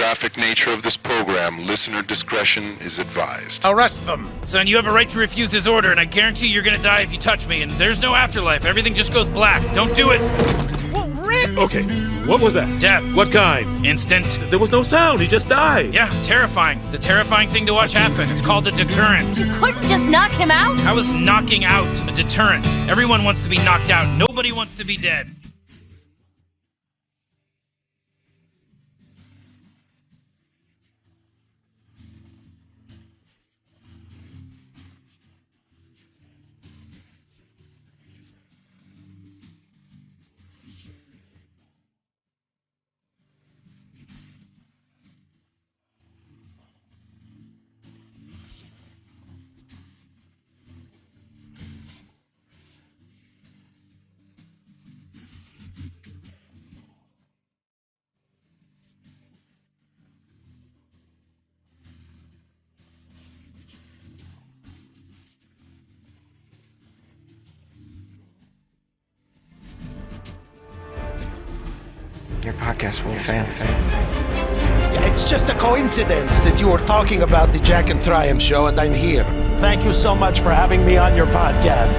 graphic nature of this program, listener discretion is advised. Arrest them. Son, you have a right to refuse his order, and I guarantee you're gonna die if you touch me, and there's no afterlife. Everything just goes black. Don't do it. Whoa, Rick! Okay, what was that? Death. What kind? Instant. There was no sound, he just died. Yeah, terrifying. It's a terrifying thing to watch happen. It's called a deterrent. You couldn't just knock him out? How is knocking out a deterrent? Everyone wants to be knocked out. Nobody wants to be dead. Your podcast will fail. It's just a coincidence that you were talking about the Jack and Triumph show, and I'm here. Thank you so much for having me on your podcast.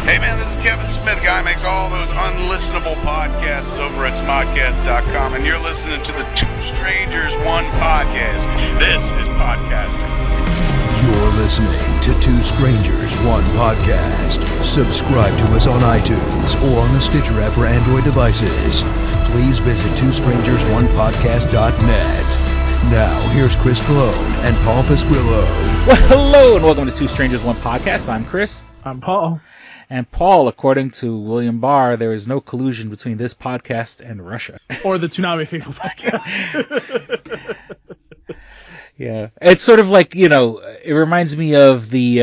Hey man, this is Kevin Smith, guy who makes all those unlistenable podcasts over at smodcast.com, and you're listening to the Two Strangers, One Podcast. This is podcasting. You're listening to Two Strangers, One Podcast. Subscribe to us on iTunes or on the Stitcher app for Android devices. Please visit twostrangersonepodcast.net. Now, here's Chris Cologne and Paul Pasquillo. Well, hello, and welcome to Two Strangers, One Podcast. I'm Chris. I'm Paul. And Paul, according to William Barr, there is no collusion between this podcast and Russia. Or the Tsunami Faithful podcast. Yeah. It's sort of like, you know, it reminds me of the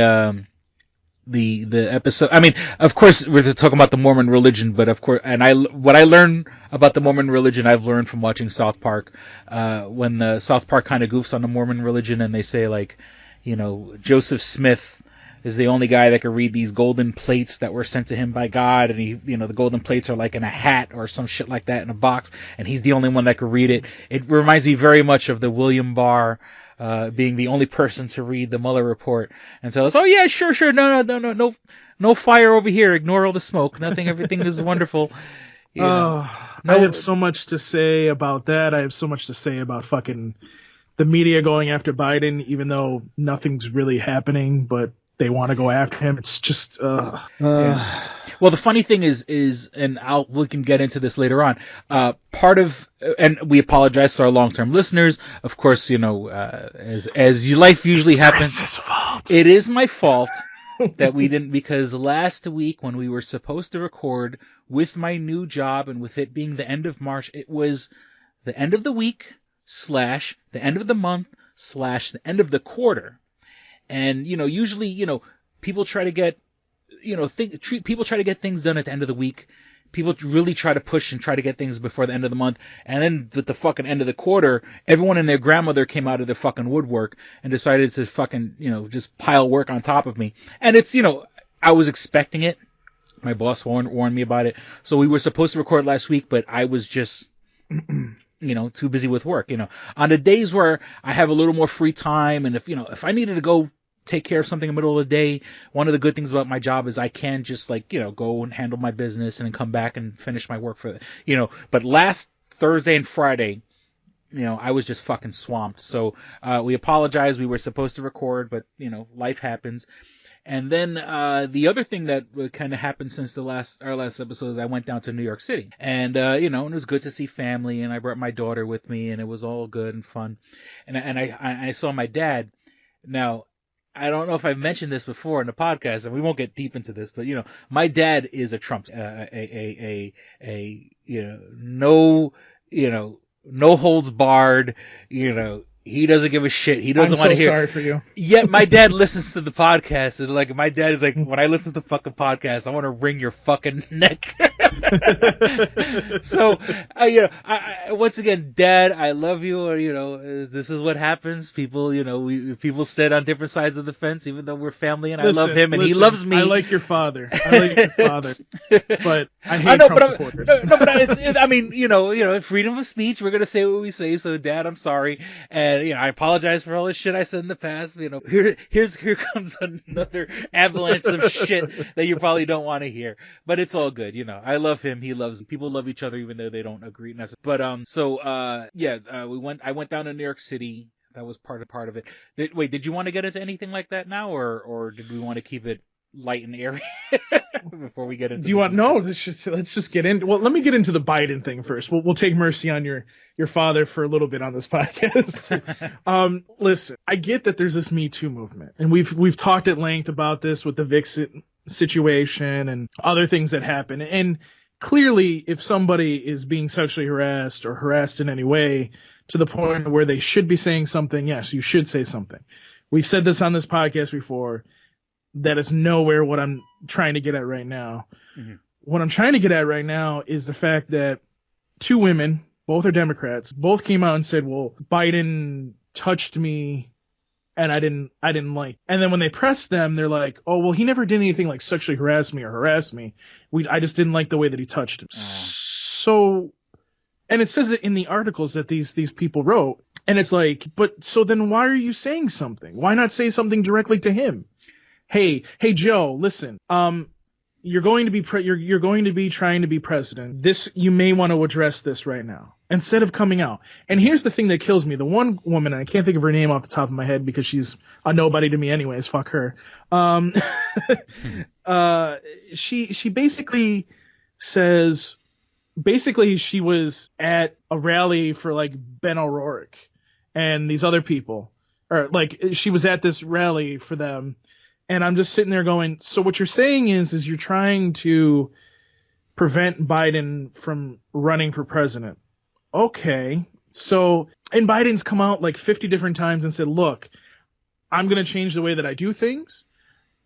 episode. I mean, of course, we're talking about the Mormon religion, but of course, and what I learned about the Mormon religion, I've learned from watching South Park, when the South Park kind of goofs on the Mormon religion and they say, like, you know, Joseph Smith is the only guy that could read these golden plates that were sent to him by God, and he, you know, the golden plates are like in a hat or some shit like that in a box, and he's the only one that could read it. It reminds me very much of the William Barr being the only person to read the Mueller report and tell us, oh yeah, sure, no fire over here, ignore all the smoke, nothing, everything is wonderful. You know, I have so much to say about that. I have so much to say about fucking the media going after Biden, even though nothing's really happening, but they want to go after him. It's just, Yeah. Well, the funny thing is, and we can get into this later on. Part of, and we apologize to our long-term listeners. Of course, you know, as life usually happens, Chris's fault. It is my fault that we didn't, because last week when we were supposed to record with my new job and with it being the end of March, it was the end of the week / the end of the month / the end of the quarter. And, you know, usually, you know, people try to get, you know, people try to get things done at the end of the week. People really try to push and try to get things before the end of the month. And then with the fucking end of the quarter, everyone and their grandmother came out of their fucking woodwork and decided to fucking, you know, just pile work on top of me. And it's, you know, I was expecting it. My boss warned me about it. So we were supposed to record last week, but I was just, you know, too busy with work. You know, on the days where I have a little more free time, and if I needed to go take care of something in the middle of the day, one of the good things about my job is I can just, like, you know, go and handle my business and then come back and finish my work for the, you know. But last Thursday and Friday, you know, I was just fucking swamped. So we apologize. We were supposed to record, but, you know, life happens. And then the other thing that kind of happened since our last episode is I went down to New York City, and you know, and it was good to see family, and I brought my daughter with me, and it was all good and fun. And I saw my dad. Now, I don't know if I've mentioned this before in the podcast, and we won't get deep into this, but, you know, my dad is a Trump, you know, no holds barred, you know, He doesn't give a shit. He doesn't want to hear. I'm so sorry for you. Yet my dad listens to the podcast, and like my dad is like, when I listen to the fucking podcast, I want to wring your fucking neck. So, once again, Dad, I love you. Or this is what happens. People, people sit on different sides of the fence, even though we're family, and I love him, and he loves me. I like your father. But I hate Trump supporters. Freedom of speech. We're gonna say what we say. So, Dad, I'm sorry, and I apologize for all the shit I said in the past. Here comes another avalanche of shit that you probably don't want to hear, but it's all good. I love him. He loves. People love each other, even though they don't agree necessarily. But I went down to New York City. That was part of it. Did you want to get into anything like that now, or did we want to keep it light and airy before we get into? Do you want? No, let's just get in. Well, let me get into the Biden thing first. We'll take mercy on your father for a little bit on this podcast. Listen, I get that there's this Me Too movement, and we've talked at length about this with the Vixen situation and other things that happen. And clearly, if somebody is being sexually harassed or harassed in any way to the point where they should be saying something, yes, you should say something. We've said this on this podcast before. That is nowhere what I'm trying to get at right now. Mm-hmm. What I'm trying to get at right now is the fact that two women, both are Democrats, both came out and said, well, Biden touched me and I didn't like. And then when they pressed them, they're like, oh, well, he never did anything like sexually harass me or harass me. I just didn't like the way that he touched him. So, and it says it in the articles that these people wrote. And it's like, but so then why are you saying something? Why not say something directly to him? Hey, Joe, listen, you're going to be trying to be president. You may want to address this right now instead of coming out. And here's the thing that kills me. The one woman, and I can't think of her name off the top of my head because she's a nobody to me anyways. Fuck her. She basically says, she was at a rally for like Ben O'Rourke and these other people, or like she was at this rally for them. And I'm just sitting there going, so what you're saying is you're trying to prevent Biden from running for president. Okay. So, and Biden's come out like 50 different times and said, look, I'm going to change the way that I do things.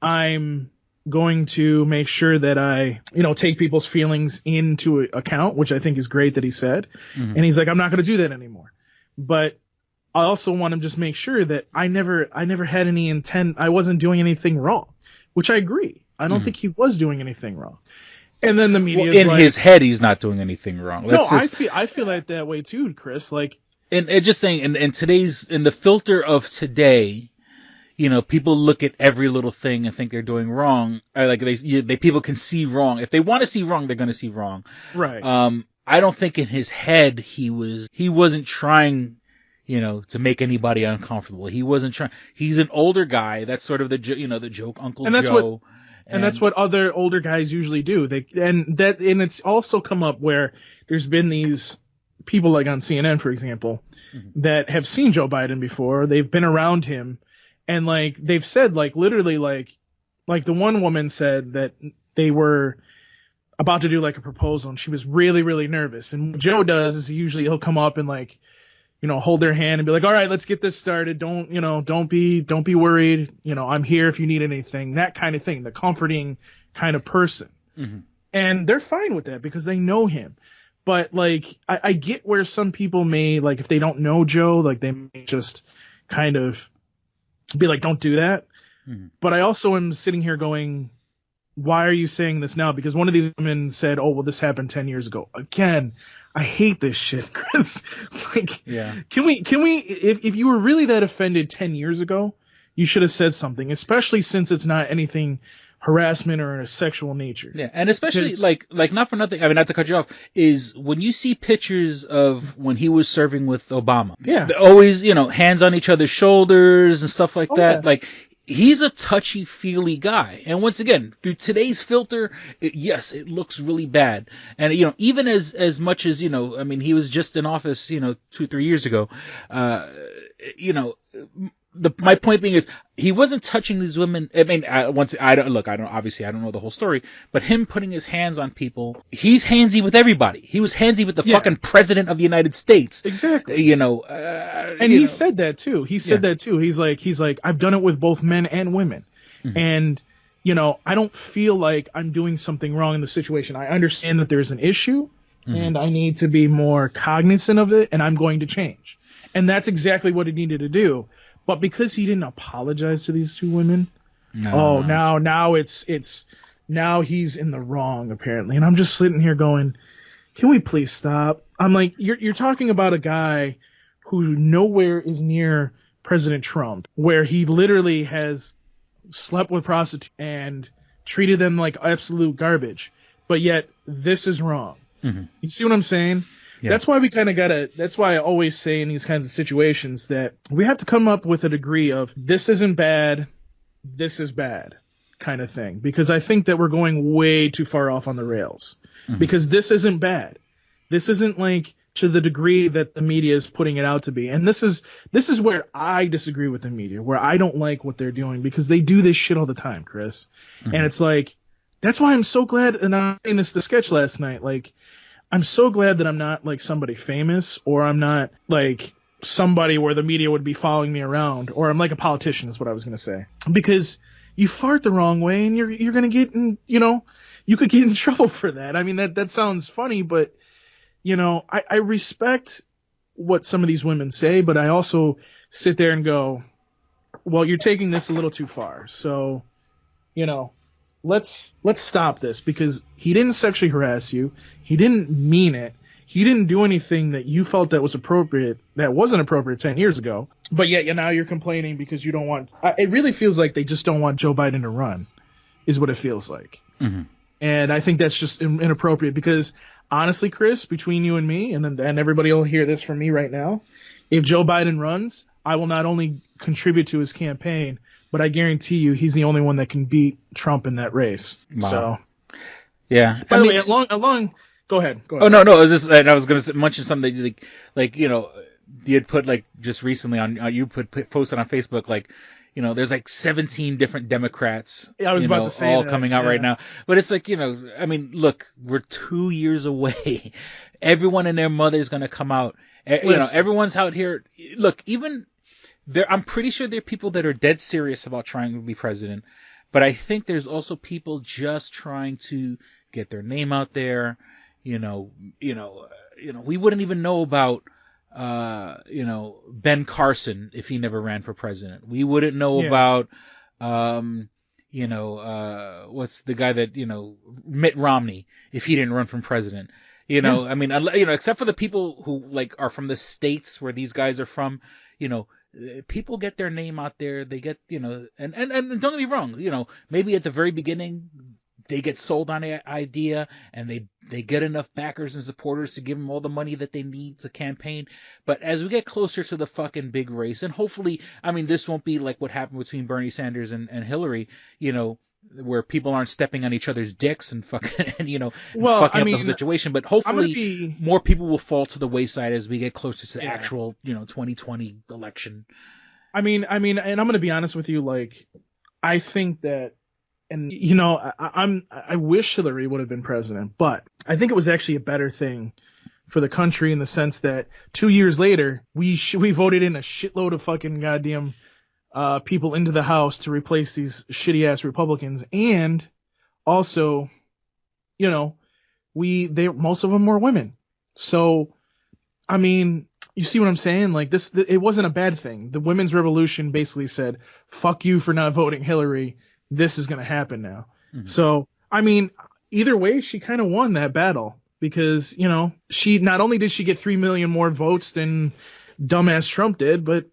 I'm going to make sure that I, take people's feelings into account, which I think is great that he said. Mm-hmm. And he's like, I'm not going to do that anymore. But I also want to just make sure that I never had any intent. I wasn't doing anything wrong, which I agree. I don't think he was doing anything wrong. And then the media in his head, he's not doing anything wrong. I feel like that way too, Chris. Like, and just saying, in the filter of today, people look at every little thing and think they're doing wrong. People can see wrong. If they want to see wrong, they're going to see wrong. Right. I don't think in his head he wasn't trying, to make anybody uncomfortable. He wasn't trying. He's an older guy. That's sort of the joke Uncle Joe. And that's what other older guys usually do. And it's also come up where there's been these people like on CNN, for example, that have seen Joe Biden before. They've been around him, and like they've said, like literally, like the one woman said that they were about to do like a proposal, and she was really, really nervous. And what Joe does is he'll come up and like, hold their hand and be like, all right, let's get this started. Don't be worried. I'm here if you need anything, that kind of thing, the comforting kind of person. Mm-hmm. And they're fine with that because they know him. But like, I get where some people may, like, if they don't know Joe, like they may just kind of be like, don't do that. Mm-hmm. But I also am sitting here going, why are you saying this now? Because one of these women said, oh, well, this happened 10 years ago. Again, I hate this shit, Chris. Like, yeah. Can we, if you were really that offended 10 years ago, you should have said something, especially since it's not anything harassment or a sexual nature. Yeah. And especially like not for nothing. I mean, not to cut you off, is when you see pictures of when he was serving with Obama. Yeah. Always, hands on each other's shoulders and stuff like that. Yeah. Like, he's a touchy-feely guy. And once again, through today's filter, it looks really bad. And, even as much as, he was just in office, 2-3 years ago, my point being is he wasn't touching these women. I mean, I don't know the whole story, but him putting his hands on people, he's handsy with everybody. He was handsy with the fucking president of the United States. Exactly. And he said that too. He's like, I've done it with both men and women. Mm-hmm. And, I don't feel like I'm doing something wrong in the situation. I understand that there's an issue and I need to be more cognizant of it, and I'm going to change. And that's exactly what he needed to do. But because he didn't apologize to these two women, now he's in the wrong apparently. And I'm just sitting here going, can we please stop? I'm like, you're talking about a guy who nowhere is near President Trump, where he literally has slept with prostitutes and treated them like absolute garbage. But yet this is wrong. Mm-hmm. You see what I'm saying? Yeah. That's why that's why I always say in these kinds of situations that we have to come up with a degree of this isn't bad, this is bad kind of thing. Because I think that we're going way too far off on the rails. Mm-hmm. Because this isn't bad. This isn't like to the degree that the media is putting it out to be. And this is where I disagree with the media, where I don't like what they're doing because they do this shit all the time, Chris. Mm-hmm. And it's like, that's why I'm so glad, and I made the sketch last night, like, I'm so glad that I'm not like somebody famous, or I'm not like somebody where the media would be following me around, or I'm like a politician is what I was going to say. Because you fart the wrong way and you're going to get in, you could get in trouble for that. I mean, that sounds funny, but I respect what some of these women say, but I also sit there and go, well, you're taking this a little too far. So, let's stop this, because he didn't sexually harass you. He didn't mean it. He didn't do anything that you felt that was appropriate, that wasn't appropriate 10 years ago. But yet now you're complaining because you don't want, it really feels like they just don't want Joe Biden to run, is what it feels like. Mm-hmm. And I think that's just inappropriate because honestly, Chris, between you and me, and everybody will hear this from me right now, if Joe Biden runs, I will not only contribute to his campaign, but I guarantee you he's the only one that can beat Trump in that race. Wow. So, yeah. By the way, along. Go ahead. Oh no, I was going to mention something like you had put like just recently posted on Facebook like. There's like 17 different Democrats. Yeah, I was about to say all that. coming out right now. But it's like, I mean, look, we're 2 years away. Everyone and their mother is going to come out. Everyone's out here. Look, even there, I'm pretty sure there are people that are dead serious about trying to be president. But I think there's also people just trying to get their name out there. We wouldn't even know about Ben Carson if he never ran for president. We wouldn't know about, what's the guy that, Mitt Romney if he didn't run for president. I mean, except for the people who like are from the states where these guys are from, people get their name out there. They get, and don't get me wrong, maybe at the very beginning, they get sold on the idea and they get enough backers and supporters to give them all the money that they need to campaign. But as we get closer to the fucking big race, and hopefully, I mean, this won't be like what happened between Bernie Sanders and Hillary, where people aren't stepping on each other's dicks and fucking, fucking up the whole situation. But hopefully more people will fall to the wayside as we get closer to the actual, 2020 election. I mean, and I'm going to be honest with you, like, I think that, and I wish Hillary would have been president, but I think it was actually a better thing for the country in the sense that 2 years later we voted in a shitload of fucking goddamn people into the House to replace these shitty ass Republicans, and also, most of them were women. So, I mean, you see what I'm saying? Like it wasn't a bad thing. The women's revolution basically said, "Fuck you for not voting Hillary. This is going to happen now." Mm-hmm. So, I mean, either way, she kind of won that battle because, she not only did she get 3 million more votes than dumbass Trump did, but,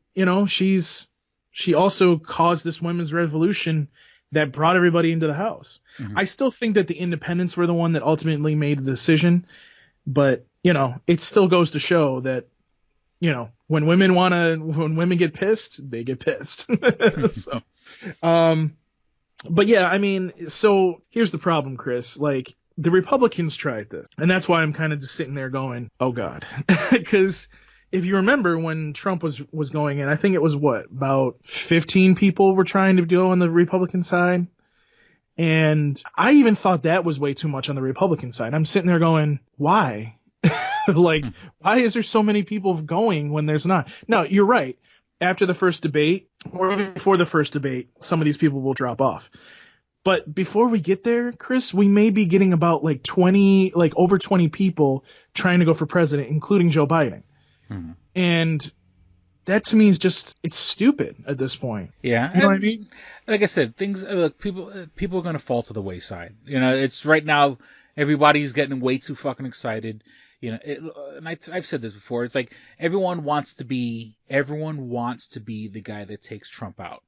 she also caused this women's revolution that brought everybody into the House. Mm-hmm. I still think that the independents were the one that ultimately made the decision, but, it still goes to show that, when women get pissed, they get pissed. So, but yeah, I mean, so here's the problem, Chris. Like, the Republicans tried this, and that's why I'm kind of just sitting there going, oh God, because, if you remember when Trump was going in, I think it was about 15 people were trying to go on the Republican side. And I even thought that was way too much on the Republican side. I'm sitting there going, why? Like, why is there so many people going when there's not? No, you're right. After the first debate, or even before the first debate, some of these people will drop off. But before we get there, Chris, we may be getting about over 20 people trying to go for president, including Joe Biden. Mm-hmm. And that to me is just, it's stupid at this point. Yeah. You know what I mean? Like I said, people are going to fall to the wayside. It's right now, everybody's getting way too fucking excited. And I've said this before. It's like everyone wants to be the guy that takes Trump out.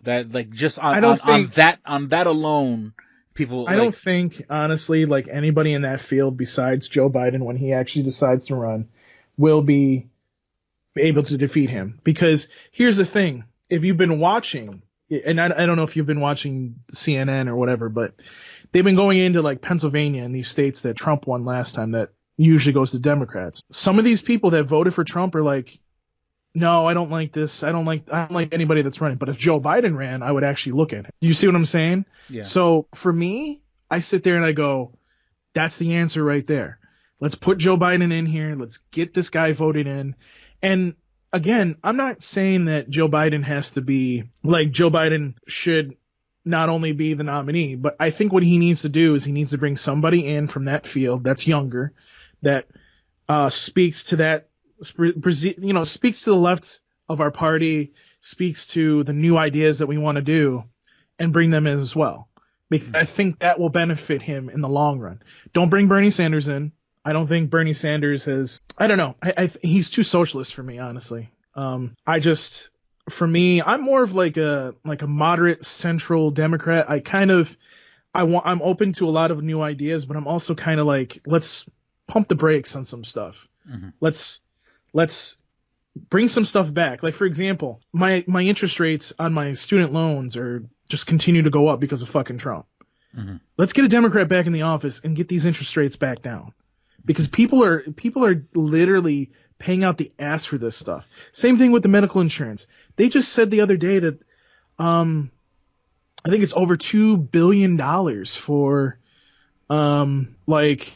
That like just on that alone, people. I don't think honestly, like anybody in that field besides Joe Biden, when he actually decides to run, will be able to defeat him. Because here's the thing: if you've been watching, and I don't know if you've been watching CNN or whatever, but they've been going into like Pennsylvania and these states that Trump won last time that usually goes to Democrats. Some of these people that voted for Trump are like, no, I don't like this. I don't like anybody that's running. But if Joe Biden ran, I would actually look at him. Do you see what I'm saying? Yeah. So for me, I sit there and I go, that's the answer right there. Let's put Joe Biden in here. Let's get this guy voted in. And again, I'm not saying that Joe Biden has to be like Joe Biden should not only be the nominee, but I think what he needs to do is he needs to bring somebody in from that field that's younger, that speaks to that, speaks to the left of our party, speaks to the new ideas that we want to do, and bring them in as well. Because I think that will benefit him in the long run. Don't bring Bernie Sanders in. I don't think Bernie Sanders has. I don't know. He's too socialist for me, honestly. For me, I'm more of like a moderate central Democrat. I'm open to a lot of new ideas, but I'm also kind of like, let's pump the brakes on some stuff. Mm-hmm. Let's bring some stuff back. Like, for example, my interest rates on my student loans are just continue to go up because of fucking Trump. Mm-hmm. Let's get a Democrat back in the office and get these interest rates back down, because people are literally paying out the ass for this stuff. Same thing with the medical insurance. They just said the other day that I think it's over $2 billion for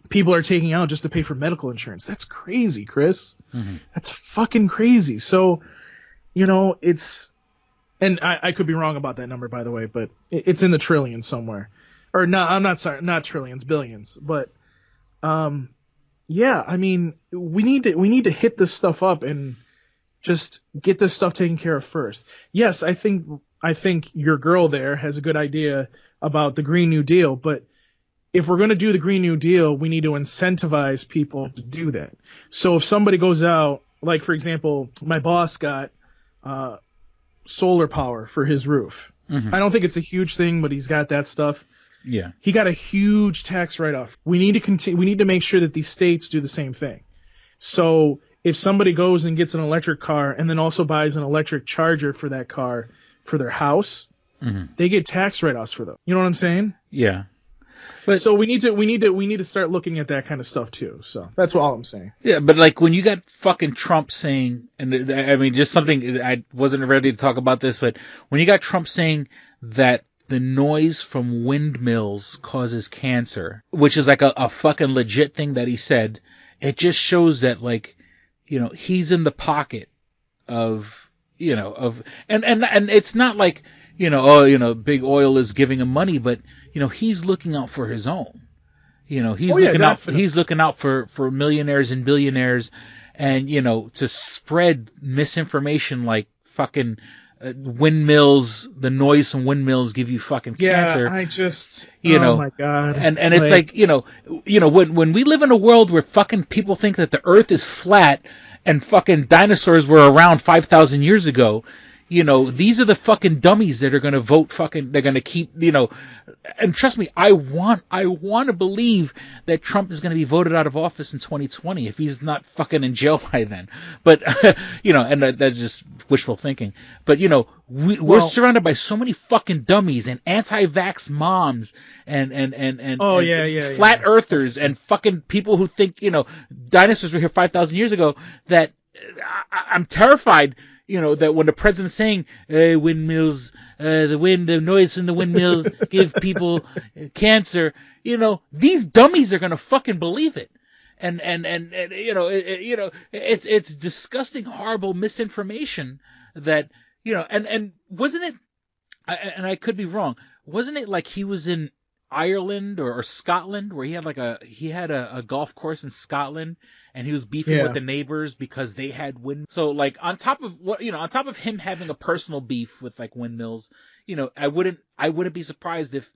people are taking out just to pay for medical insurance. That's crazy, Chris. Mm-hmm. That's fucking crazy. So, and I could be wrong about that number, by the way, but it's in the trillions somewhere. Or no, I'm not sorry, not trillions, billions. But yeah, I mean, we need to hit this stuff up and just get this stuff taken care of first. Yes, I think your girl there has a good idea about the Green New Deal, but if we're going to do the Green New Deal, we need to incentivize people to do that. So if somebody goes out, like for example, my boss got solar power for his roof. Mm-hmm. I don't think it's a huge thing, but he's got that stuff. Yeah. He got a huge tax write-off. We need to make sure that these states do the same thing. So if somebody goes and gets an electric car and then also buys an electric charger for that car for their house, mm-hmm. they get tax write-offs for them. You know what I'm saying? Yeah. But so we need to start looking at that kind of stuff too. So that's all I'm saying. Yeah, but like when you got fucking Trump saying, and I mean, just something, I wasn't ready to talk about this, but when you got Trump saying that the noise from windmills causes cancer, which is like a fucking legit thing that he said, it just shows that like, he's in the pocket of, and it's not like, big oil is giving him money, but he's looking out for his own. He's looking out for millionaires and billionaires, and to spread misinformation like fucking windmills. The noise from windmills give you fucking cancer. Yeah, oh my god. And it's like when we live in a world where fucking people think that the Earth is flat and fucking dinosaurs were around 5,000 years ago. These are the fucking dummies that are going to vote fucking, they're going to keep, and trust me, I want to believe that Trump is going to be voted out of office in 2020 if he's not fucking in jail by then. But, and that's just wishful thinking. But, you know, we're surrounded by so many fucking dummies and anti-vax moms and flat earthers and fucking people who think, you know, dinosaurs were here 5,000 years ago, that I'm terrified, you know, that when the president's saying, windmills, the noise from the windmills give people cancer, you know, these dummies are going to fucking believe it. And you know, it's disgusting, horrible misinformation that, you know, and wasn't it, and I could be wrong, wasn't it like he was in Ireland or Scotland where he had a golf course in Scotland and he was beefing with the neighbors because they had wind. So like on top of him having a personal beef with like windmills, you know, I wouldn't be surprised if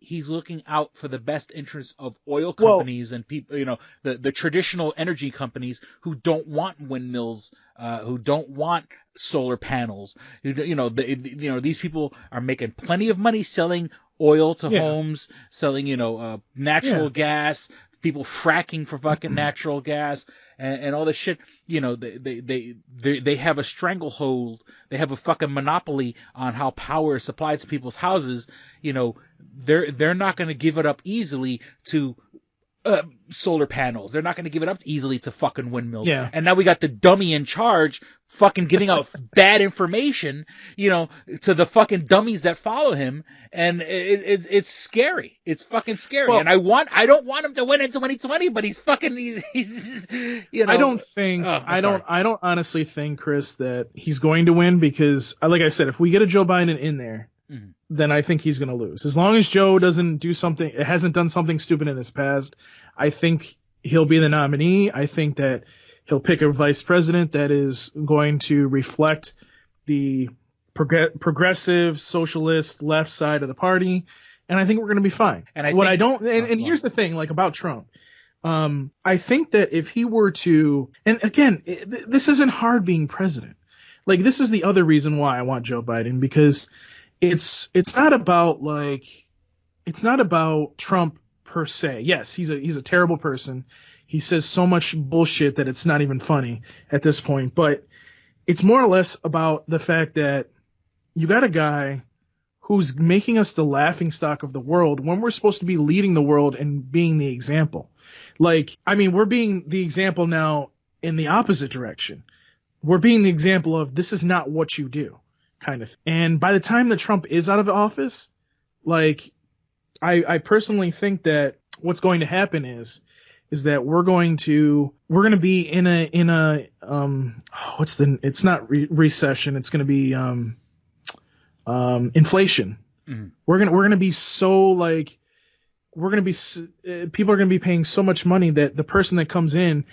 he's looking out for the best interests of oil companies and people, you know, the traditional energy companies who don't want windmills, who don't want solar panels. You know, these people are making plenty of money selling oil to homes, selling, you know, natural gas, people fracking for fucking natural gas and all this shit. You know, they have a stranglehold. They have a fucking monopoly on how power is supplied to people's houses. You know, they're not going to give it up easily to solar panels. They're not going to give it up easily to fucking windmills. Yeah. And now we got the dummy in charge fucking giving out bad information, you know, to the fucking dummies that follow him. And it's scary. It's fucking scary. Well, and I don't want him to win in 2020, but he's you know. I don't honestly think, Chris, that he's going to win because, like I said, if we get a Joe Biden in there, then I think he's going to lose. As long as Joe hasn't done something stupid in his past, I think he'll be the nominee. I think that he'll pick a vice president that is going to reflect the progressive, socialist, left side of the party, and I think we're going to be fine. And here's the thing, like about Trump. I think that if he were to, and again, this isn't hard being president. Like, this is the other reason why I want Joe Biden, because it's not about Trump per se. Yes, he's a terrible person. He says so much bullshit that it's not even funny at this point. But it's more or less about the fact that you got a guy who's making us the laughingstock of the world when we're supposed to be leading the world and being the example. Like, I mean, we're being the example now in the opposite direction. We're being the example of this is not what you do, kind of. And by the time that Trump is out of office, like, I personally think that what's going to happen is that we're going to be in a it's not recession. It's going to be inflation. Mm-hmm. We're going to be so like, people are going to be paying so much money that the person that comes in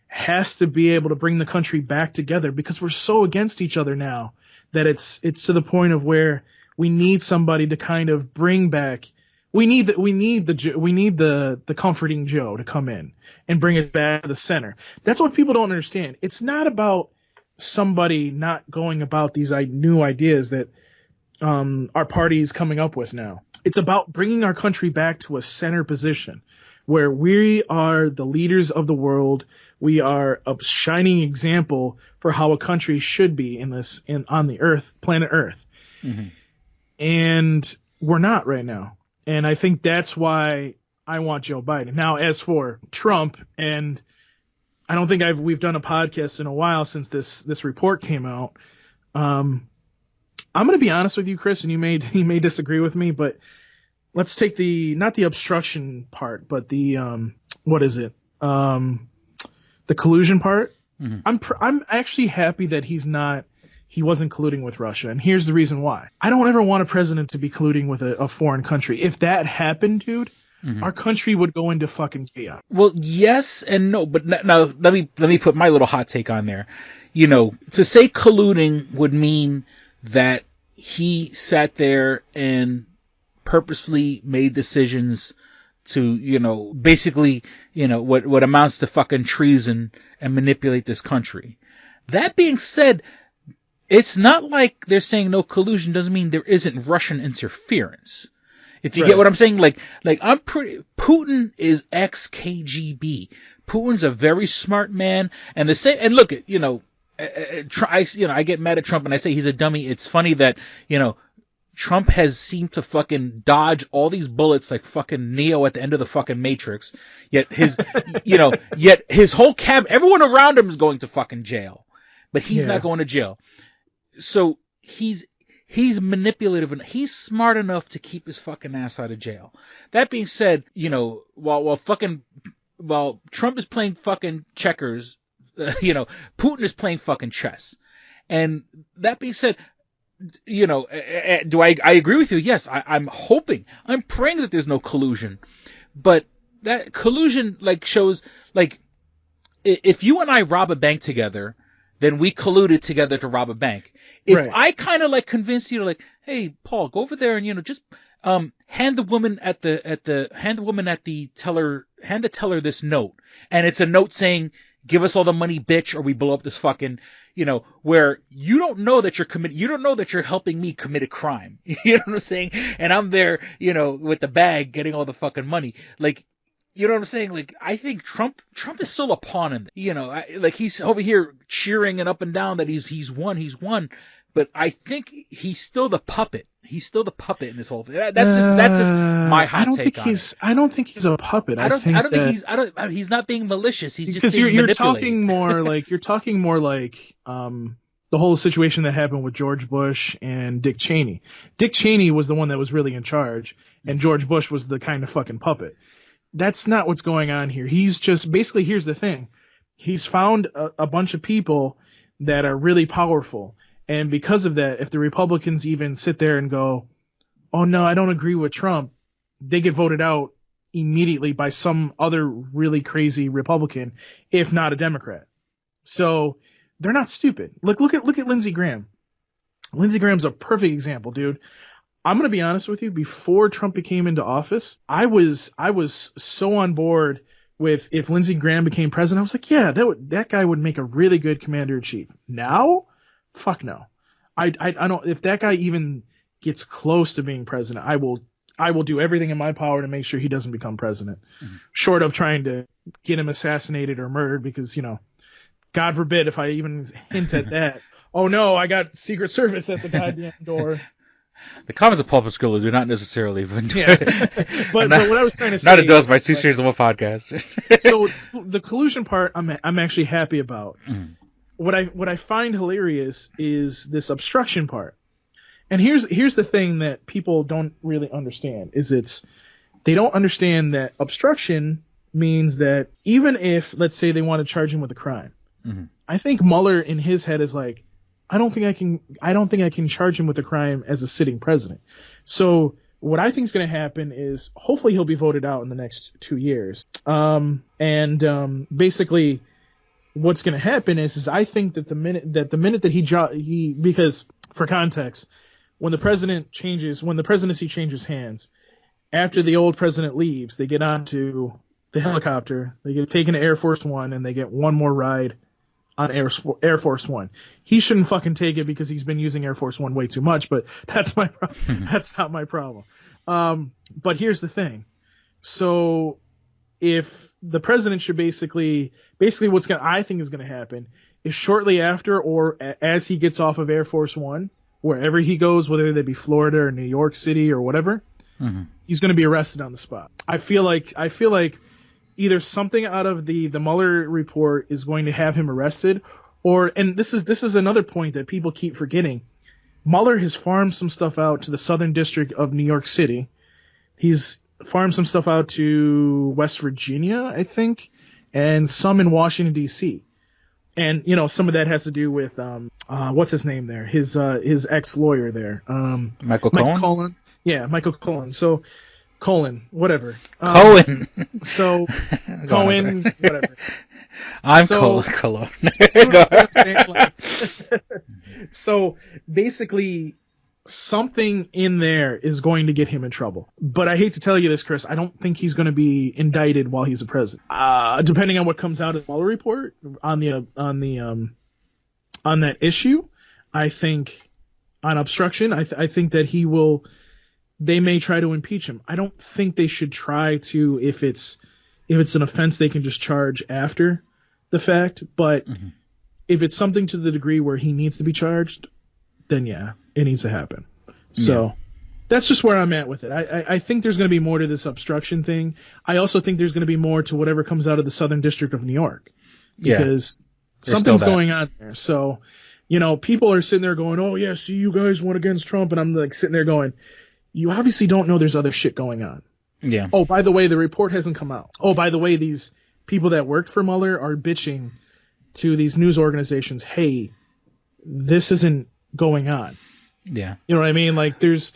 has to be able to bring the country back together, because we're so against each other now that it's to the point of where we need somebody to kind of bring back. We need the comforting Joe to come in and bring it back to the center. That's what people don't understand. It's not about somebody not going about these new ideas that our party is coming up with now. It's about bringing our country back to a center position where we are the leaders of the world. We are a shining example for how a country should be on the Earth, planet Earth. Mm-hmm. And we're not right now. And I think that's why I want Joe Biden. Now, as for Trump, and I don't think we've done a podcast in a while since this report came out. I'm going to be honest with you, Chris, and you may disagree with me, but let's take not the obstruction part, but the what is it? The collusion part. Mm-hmm. I'm actually happy that he wasn't colluding with Russia. And here's the reason why. I don't ever want a president to be colluding with a foreign country. If that happened, dude, mm-hmm. our country would go into fucking chaos. Well, yes and no, but now let me put my little hot take on there. You know, to say colluding would mean that he sat there and purposefully made decisions to, you know, basically, you know, what amounts to fucking treason and manipulate this country. That being said, it's not like they're saying no collusion doesn't mean there isn't Russian interference. If you get what I'm saying, Putin is ex-KGB. Putin's a very smart man, and look, you know, I get mad at Trump and I say he's a dummy. It's funny that, Trump has seemed to fucking dodge all these bullets like fucking Neo at the end of the fucking Matrix. Yet his, yet his whole everyone around him is going to fucking jail, but he's not going to jail. So he's manipulative and he's smart enough to keep his fucking ass out of jail. That being said, while Trump is playing fucking checkers, Putin is playing fucking chess. And that being said, I agree with you? Yes, I'm praying that there's no collusion, but that collusion shows if you and I rob a bank together, then we colluded together to rob a bank. If I kind of convince you to hey, Paul, go over there and just hand the woman at the teller this note, and it's a note saying, "Give us all the money, bitch, or we blow up this fucking," where you don't know that you're helping me commit a crime. You know what I'm saying? And I'm there, with the bag getting all the fucking money. You know what I'm saying? I think Trump is still a pawn in it. He's over here cheering and up and down that he's won. But I think he's still the puppet. He's still the puppet in this whole thing. That's just my hot take on it. I don't think he's a puppet. He's not being malicious. He's just because you're talking more like the whole situation that happened with George Bush and Dick Cheney. Dick Cheney was the one that was really in charge, and George Bush was the kind of fucking puppet. That's not what's going on here. He's just basically, here's the thing. He's found a bunch of people that are really powerful. And because of that, if the Republicans even sit there and go, "Oh no, I don't agree with Trump," they get voted out immediately by some other really crazy Republican, if not a Democrat. So they're not stupid. Look at Lindsey Graham. Lindsey Graham's a perfect example, dude. I'm going to be honest with you. Before Trump became into office, I was so on board with if Lindsey Graham became president. I was like, yeah, that guy would make a really good commander in chief. Now, fuck no. I don't. If that guy even gets close to being president, I will do everything in my power to make sure he doesn't become president. Mm-hmm. Short of trying to get him assassinated or murdered, because God forbid if I even hint at that. Oh no, I got Secret Service at the goddamn door. The comments of Paul Pasquillo do not necessarily. But what I was trying to say. Not endorsed by 2 Series of One podcast. So the collusion part, I'm actually happy about. Mm. What I find hilarious is this obstruction part. And here's the thing that people don't really understand is they don't understand that obstruction means that even if, let's say, they want to charge him with a crime, mm-hmm. I think Mueller in his head is like, I don't think I can charge him with a crime as a sitting president. So what I think is going to happen is hopefully he'll be voted out in the next 2 years. Basically what's going to happen is I think that the minute that he because for context, when the presidency changes hands, after the old president leaves, they get onto the helicopter, they get taken to Air Force One, and they get one more ride on Air Force One. He shouldn't fucking take it because he's been using Air Force One way too much, but that's not my problem. But here's the thing. So if the president should basically I think is going to happen is shortly after or as he gets off of Air Force One, wherever he goes, whether they be Florida or New York City or whatever, mm-hmm. he's going to be arrested on the spot. I feel like either something out of the Mueller report is going to have him arrested, and this is another point that people keep forgetting. Mueller has farmed some stuff out to the Southern District of New York City. He's farmed some stuff out to West Virginia, I think, and some in Washington D.C. And some of that has to do with what's his name there, his ex-lawyer there, Michael Cohen? Yeah, Michael Cohen. So Cohen, whatever. Cohen. So Cohen, whatever. I'm Cologne. So basically, something in there is going to get him in trouble. But I hate to tell you this, Chris, I don't think he's going to be indicted while he's a president. Depending on what comes out of the Mueller report on that issue, I think on obstruction, I think that they may try to impeach him. I don't think they should try to, if it's an offense, they can just charge after the fact. But mm-hmm. if it's something to the degree where he needs to be charged, then yeah, it needs to happen. So that's just where I'm at with it. I think there's going to be more to this obstruction thing. I also think there's going to be more to whatever comes out of the Southern District of New York, because something's going on there. So, people are sitting there going, oh yeah, see, you guys went against Trump. And I'm like sitting there going, you obviously don't know there's other shit going on. Yeah. Oh, by the way, the report hasn't come out. Oh, by the way, these people that worked for Mueller are bitching to these news organizations, hey, this isn't going on. Yeah. You know what I mean? Like there's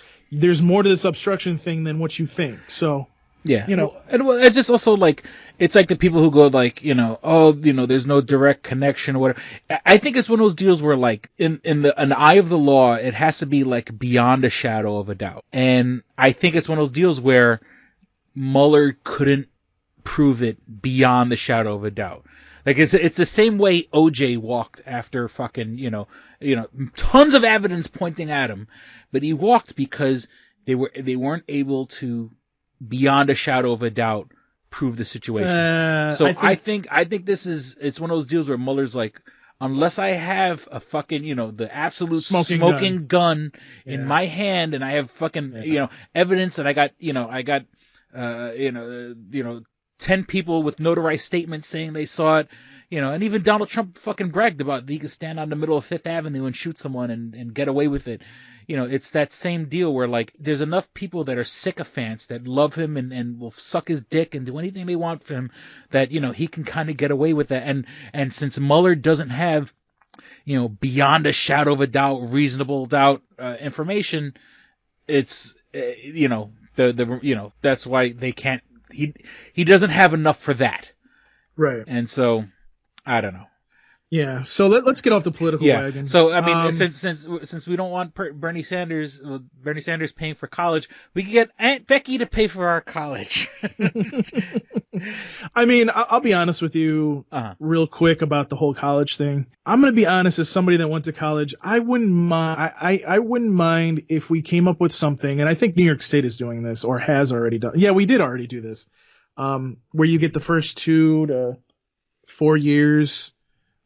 more to this obstruction thing than what you think. So yeah. And it's just also like, it's like the people who go like, there's no direct connection or whatever. I think it's one of those deals where like in the eye of the law, it has to be like beyond a shadow of a doubt. And I think it's one of those deals where Mueller couldn't prove it beyond the shadow of a doubt. Like it's the same way OJ walked after fucking, tons of evidence pointing at him, but he walked because they weren't able to, beyond a shadow of a doubt, prove the situation. So I think it's one of those deals where Mueller's like, unless I have a fucking, the absolute smoking gun in my hand, and I have fucking, evidence, and I got 10 people with notarized statements saying they saw it, and even Donald Trump fucking bragged about that he could stand on the middle of Fifth Avenue and shoot someone and get away with it. It's that same deal where like there's enough people that are sycophants that love him and will suck his dick and do anything they want for him that, he can kind of get away with that. And since Mueller doesn't have, beyond a shadow of a doubt, reasonable doubt, information, it's, that's why they can't, he doesn't have enough for that. Right. And so, I don't know. Yeah. So let's get off the political wagon. So, I mean, since we don't want Bernie Sanders paying for college, we can get Aunt Becky to pay for our college. I mean, I'll be honest with you real quick about the whole college thing. I'm going to be honest, as somebody that went to college, I wouldn't mind. I wouldn't mind if we came up with something, and I think New York State is doing this or has already done. Yeah, we did already do this, where you get the first 2 to 4 years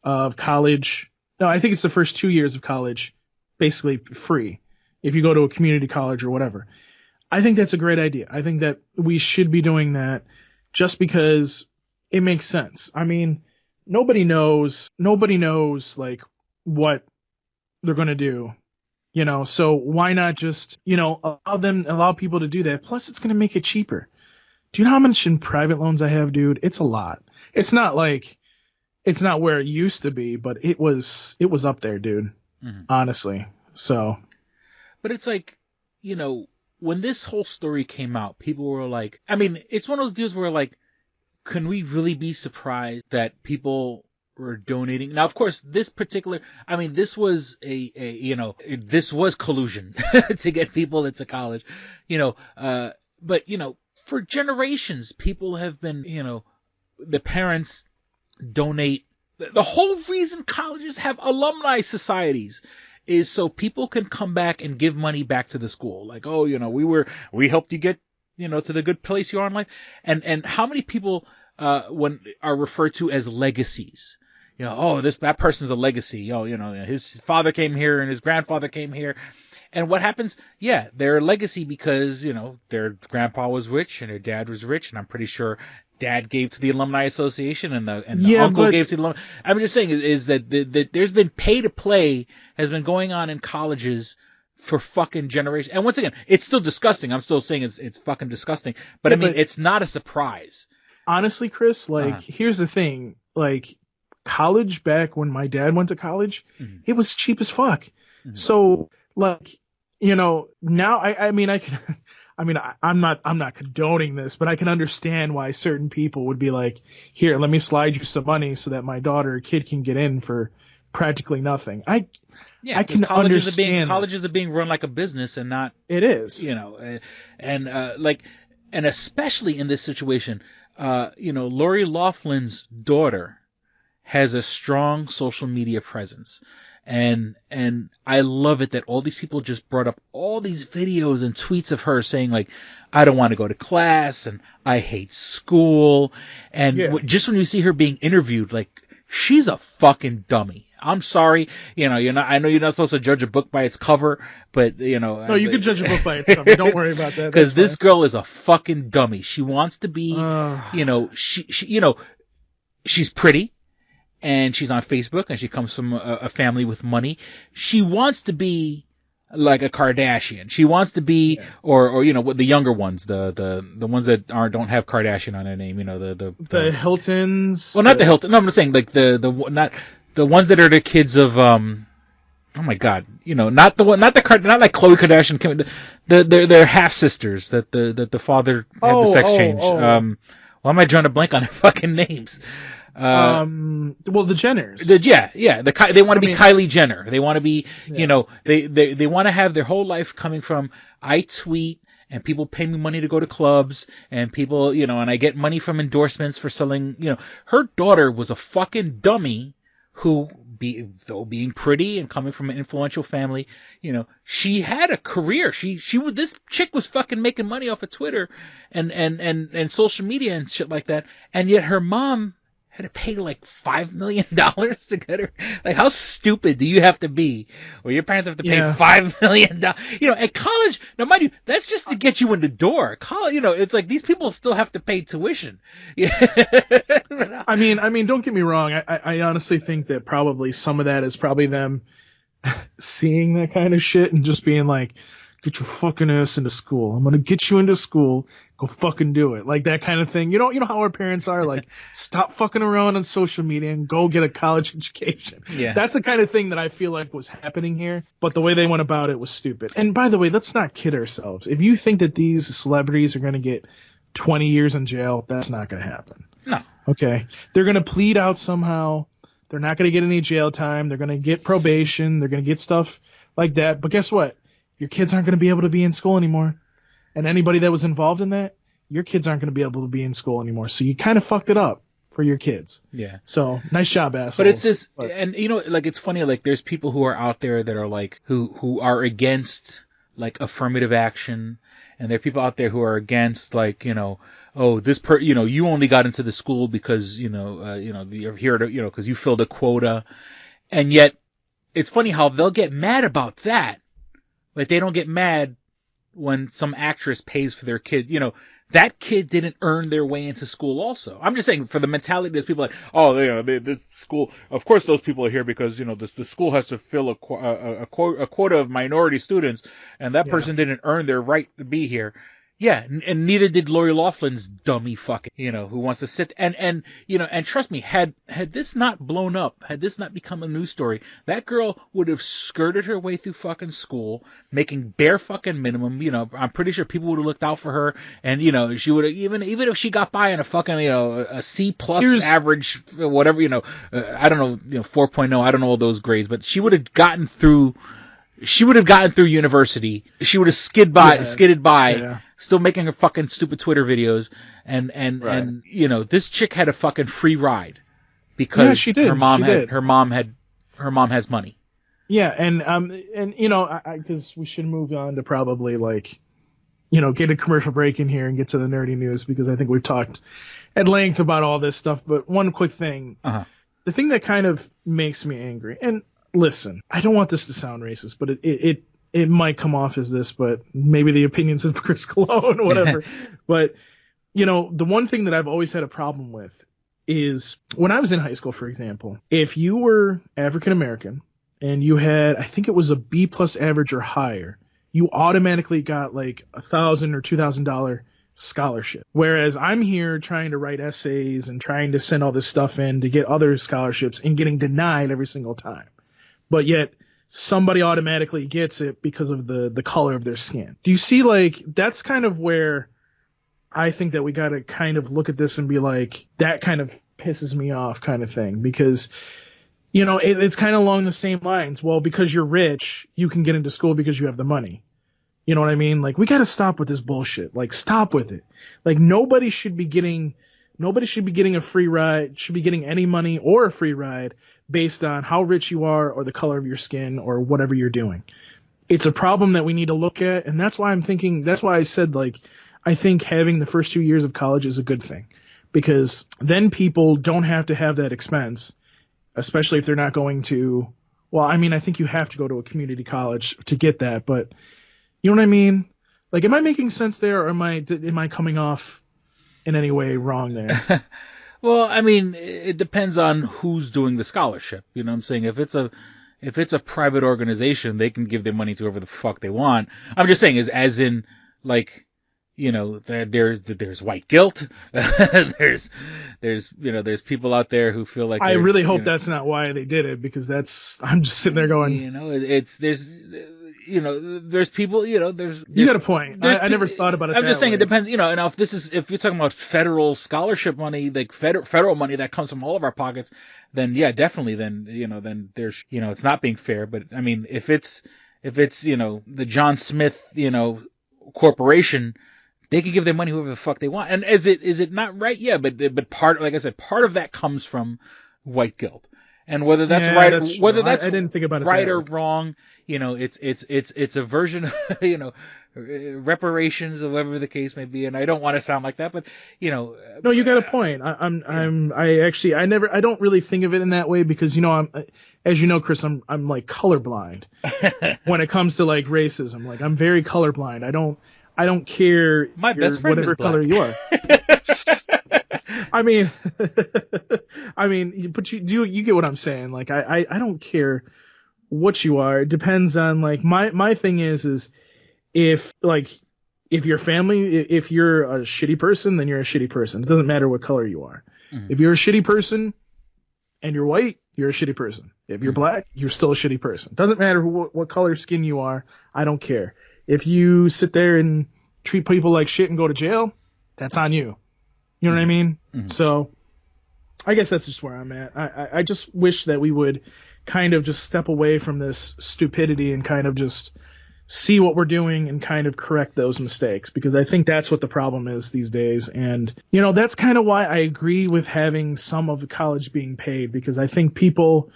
of college. No, I think it's the first 2 years of college, basically free if you go to a community college or whatever. I think that's a great idea. I think that we should be doing that just because it makes sense. I mean, nobody knows like what they're going to do, so why not just, allow people to do that. Plus it's going to make it cheaper. Do you know how much in private loans I have, dude? It's a lot. It's not where it used to be, but it was up there, dude. Mm-hmm. Honestly. So. But it's like, when this whole story came out, people were like, I mean, it's one of those deals where like, can we really be surprised that people were donating? Now, of course, this was this was collusion to get people into college, but for generations, people have been, the parents donate. The whole reason colleges have alumni societies is so people can come back and give money back to the school. Like, oh, we helped you get, to the good place you are in life. And how many people, when are referred to as legacies? That person's a legacy. His father came here and his grandfather came here. And what happens? Yeah, they're a legacy because, their grandpa was rich and their dad was rich. And I'm pretty sure dad gave to the alumni association and the uncle gave to the alumni. I'm just saying is that there's been pay to play has been going on in colleges for fucking generations. And once again, it's still disgusting. I'm still saying it's fucking disgusting. But I mean, it's not a surprise. Honestly, Chris, here's the thing. Like, college back when my dad went to college, mm-hmm. it was cheap as fuck. Mm-hmm. So, like, now I'm not condoning this, but I can understand why certain people would be like, here, let me slide you some money so that my daughter or kid can get in for practically nothing. I can understand. Colleges are being run like a business and not. It is. And especially in this situation, Lori Loughlin's daughter has a strong social media presence. And I love it that all these people just brought up all these videos and tweets of her saying like, I don't want to go to class and I hate school. And just when you see her being interviewed, like, she's a fucking dummy. I'm sorry. You know, I know you're not supposed to judge a book by its cover, but No, you can judge a book by its cover. Don't worry about that. Because this girl is a fucking dummy. She wants to be, she's pretty. And she's on Facebook, and she comes from a family with money. She wants to be like a Kardashian. She wants to be, or the younger ones, the ones that don't have Kardashian on their name. The Hiltons. Well, not the Hilton. No, I'm just saying like not the ones that are the kids of oh my God, not like Khloe Kardashian. They're half sisters that the father had the sex change. Why am I drawing a blank on their fucking names? Well, the Jenners. They want to be Kylie Jenner. They want to be, they want to have their whole life coming from, I tweet and people pay me money to go to clubs and people, and I get money from endorsements for selling, her daughter was a fucking dummy who, though being pretty and coming from an influential family, she had a career. This chick was fucking making money off of Twitter and social media and shit like that. And yet her mom had to pay like $5 million to get her. Like, how stupid do you have to be? Or your parents have to pay $5 million. At college, now mind you, that's just to get you in the door. College, it's like these people still have to pay tuition. I mean, don't get me wrong. I honestly think that probably some of that is probably them seeing that kind of shit and just being like, get your fucking ass into school. I'm going to get you into school. Go fucking do it. Like that kind of thing. You know how our parents are like, stop fucking around on social media and go get a college education. Yeah. That's the kind of thing that I feel like was happening here. But the way they went about it was stupid. And by the way, let's not kid ourselves. If you think that these celebrities are going to get 20 years in jail, that's not going to happen. No. Okay. They're going to plead out somehow. They're not going to get any jail time. They're going to get probation. They're going to get stuff like that. But guess what? Your kids aren't going to be able to be in school anymore. And anybody that was involved in that, your kids aren't going to be able to be in school anymore. So you kind of fucked it up for your kids. Yeah. So nice job, assholes. But it's just, and it's funny, like there's people who are out there that are like, who are against like affirmative action. And there are people out there who are against like, you only got into the school because, you're here to, because you filled a quota. And yet it's funny how they'll get mad about that. Like they don't get mad when some actress pays for their kid. That kid didn't earn their way into school also. I'm just saying for the mentality, there's people like, this school, of course those people are here because, the school has to fill a quota of minority students and that person didn't earn their right to be here. Yeah, and neither did Lori Loughlin's dummy fucking, who wants to sit and trust me, had this not blown up, had this not become a news story, that girl would have skirted her way through fucking school, making bare fucking minimum. I'm pretty sure people would have looked out for her, and she would have even if she got by on a fucking a C plus average, whatever, I don't know, 4.0, I don't know all those grades, but she would have gotten through. She would have gotten through university. She would have skidded by, still making her fucking stupid Twitter videos. And this chick had a fucking free ride because she did. her mom has money. Yeah. And because we should move on to probably get a commercial break in here and get to the nerdy news because I think we've talked at length about all this stuff. But one quick thing, the thing that kind of makes me angry, and listen, I don't want this to sound racist, but it might come off as this, but maybe the opinions of Chris Cologne, whatever. But, the one thing that I've always had a problem with is when I was in high school, for example, if you were African American and you had, I think it was a B plus average or higher, you automatically got like $1,000 or $2,000 scholarship. Whereas I'm here trying to write essays and trying to send all this stuff in to get other scholarships and getting denied every single time. But yet somebody automatically gets it because of the color of their skin. Do you see, that's kind of where I think that we got to kind of look at this and be like, that kind of pisses me off kind of thing. Because, it's kind of along the same lines. Well, because you're rich, you can get into school because you have the money. You know what I mean? Like, we got to stop with this bullshit. Like, stop with it. Like, nobody should be getting a free ride, should be getting any money or a free ride based on how rich you are or the color of your skin or whatever you're doing. It's a problem that we need to look at. And that's why I said, I think having the first 2 years of college is a good thing because then people don't have to have that expense especially if they're not going to. Well, I mean, I think you have to go to a community college to get that, but you know what I mean? Like, am I making sense there, or am I coming off in any way wrong there? Well, I mean, it depends on who's doing the scholarship. You know what I'm saying? If it's a private organization, they can give their money to whoever the fuck they want. I'm just saying, as in, like, you know, there's white guilt. there's people out there who feel like I really hope that's not why they did it, because I'm just sitting there going, you know, there's people, you got a point. I never thought about it. I'm just saying way. It depends, you know, and if you're talking about federal scholarship money, like federal money that comes from all of our pockets, then yeah, definitely, then there's, it's not being fair. But I mean, if it's, the John Smith, corporation, they can give their money whoever the fuck they want. And is it not right? Yeah, but like I said, part of that comes from white guilt. And whether that's right, whether that's I didn't think about it right or wrong, it's a version of, reparations or whatever the case may be. And I don't want to sound like that, but no, you got a point. I don't really think of it in that way because, as you know, Chris, I'm like colorblind when it comes to like racism. Like, I'm very colorblind. I don't care. My best friend whatever is black. color you are. I mean, but you get what I'm saying. Like, I don't care what you are. It depends on, like, my thing is if your family, if you're a shitty person, then you're a shitty person. It doesn't matter what color you are. Mm-hmm. If you're a shitty person and you're white, you're a shitty person. If you're black, you're still a shitty person. It doesn't matter what color skin you are. I don't care. If you sit there and treat people like shit and go to jail, that's on you. You know what I mean? Mm-hmm. So I guess that's just where I'm at. I just wish that we would kind of just step away from this stupidity and kind of just see what we're doing and kind of correct those mistakes, because I think that's what the problem is these days. And, that's kind of why I agree with having some of the college being paid, because I think people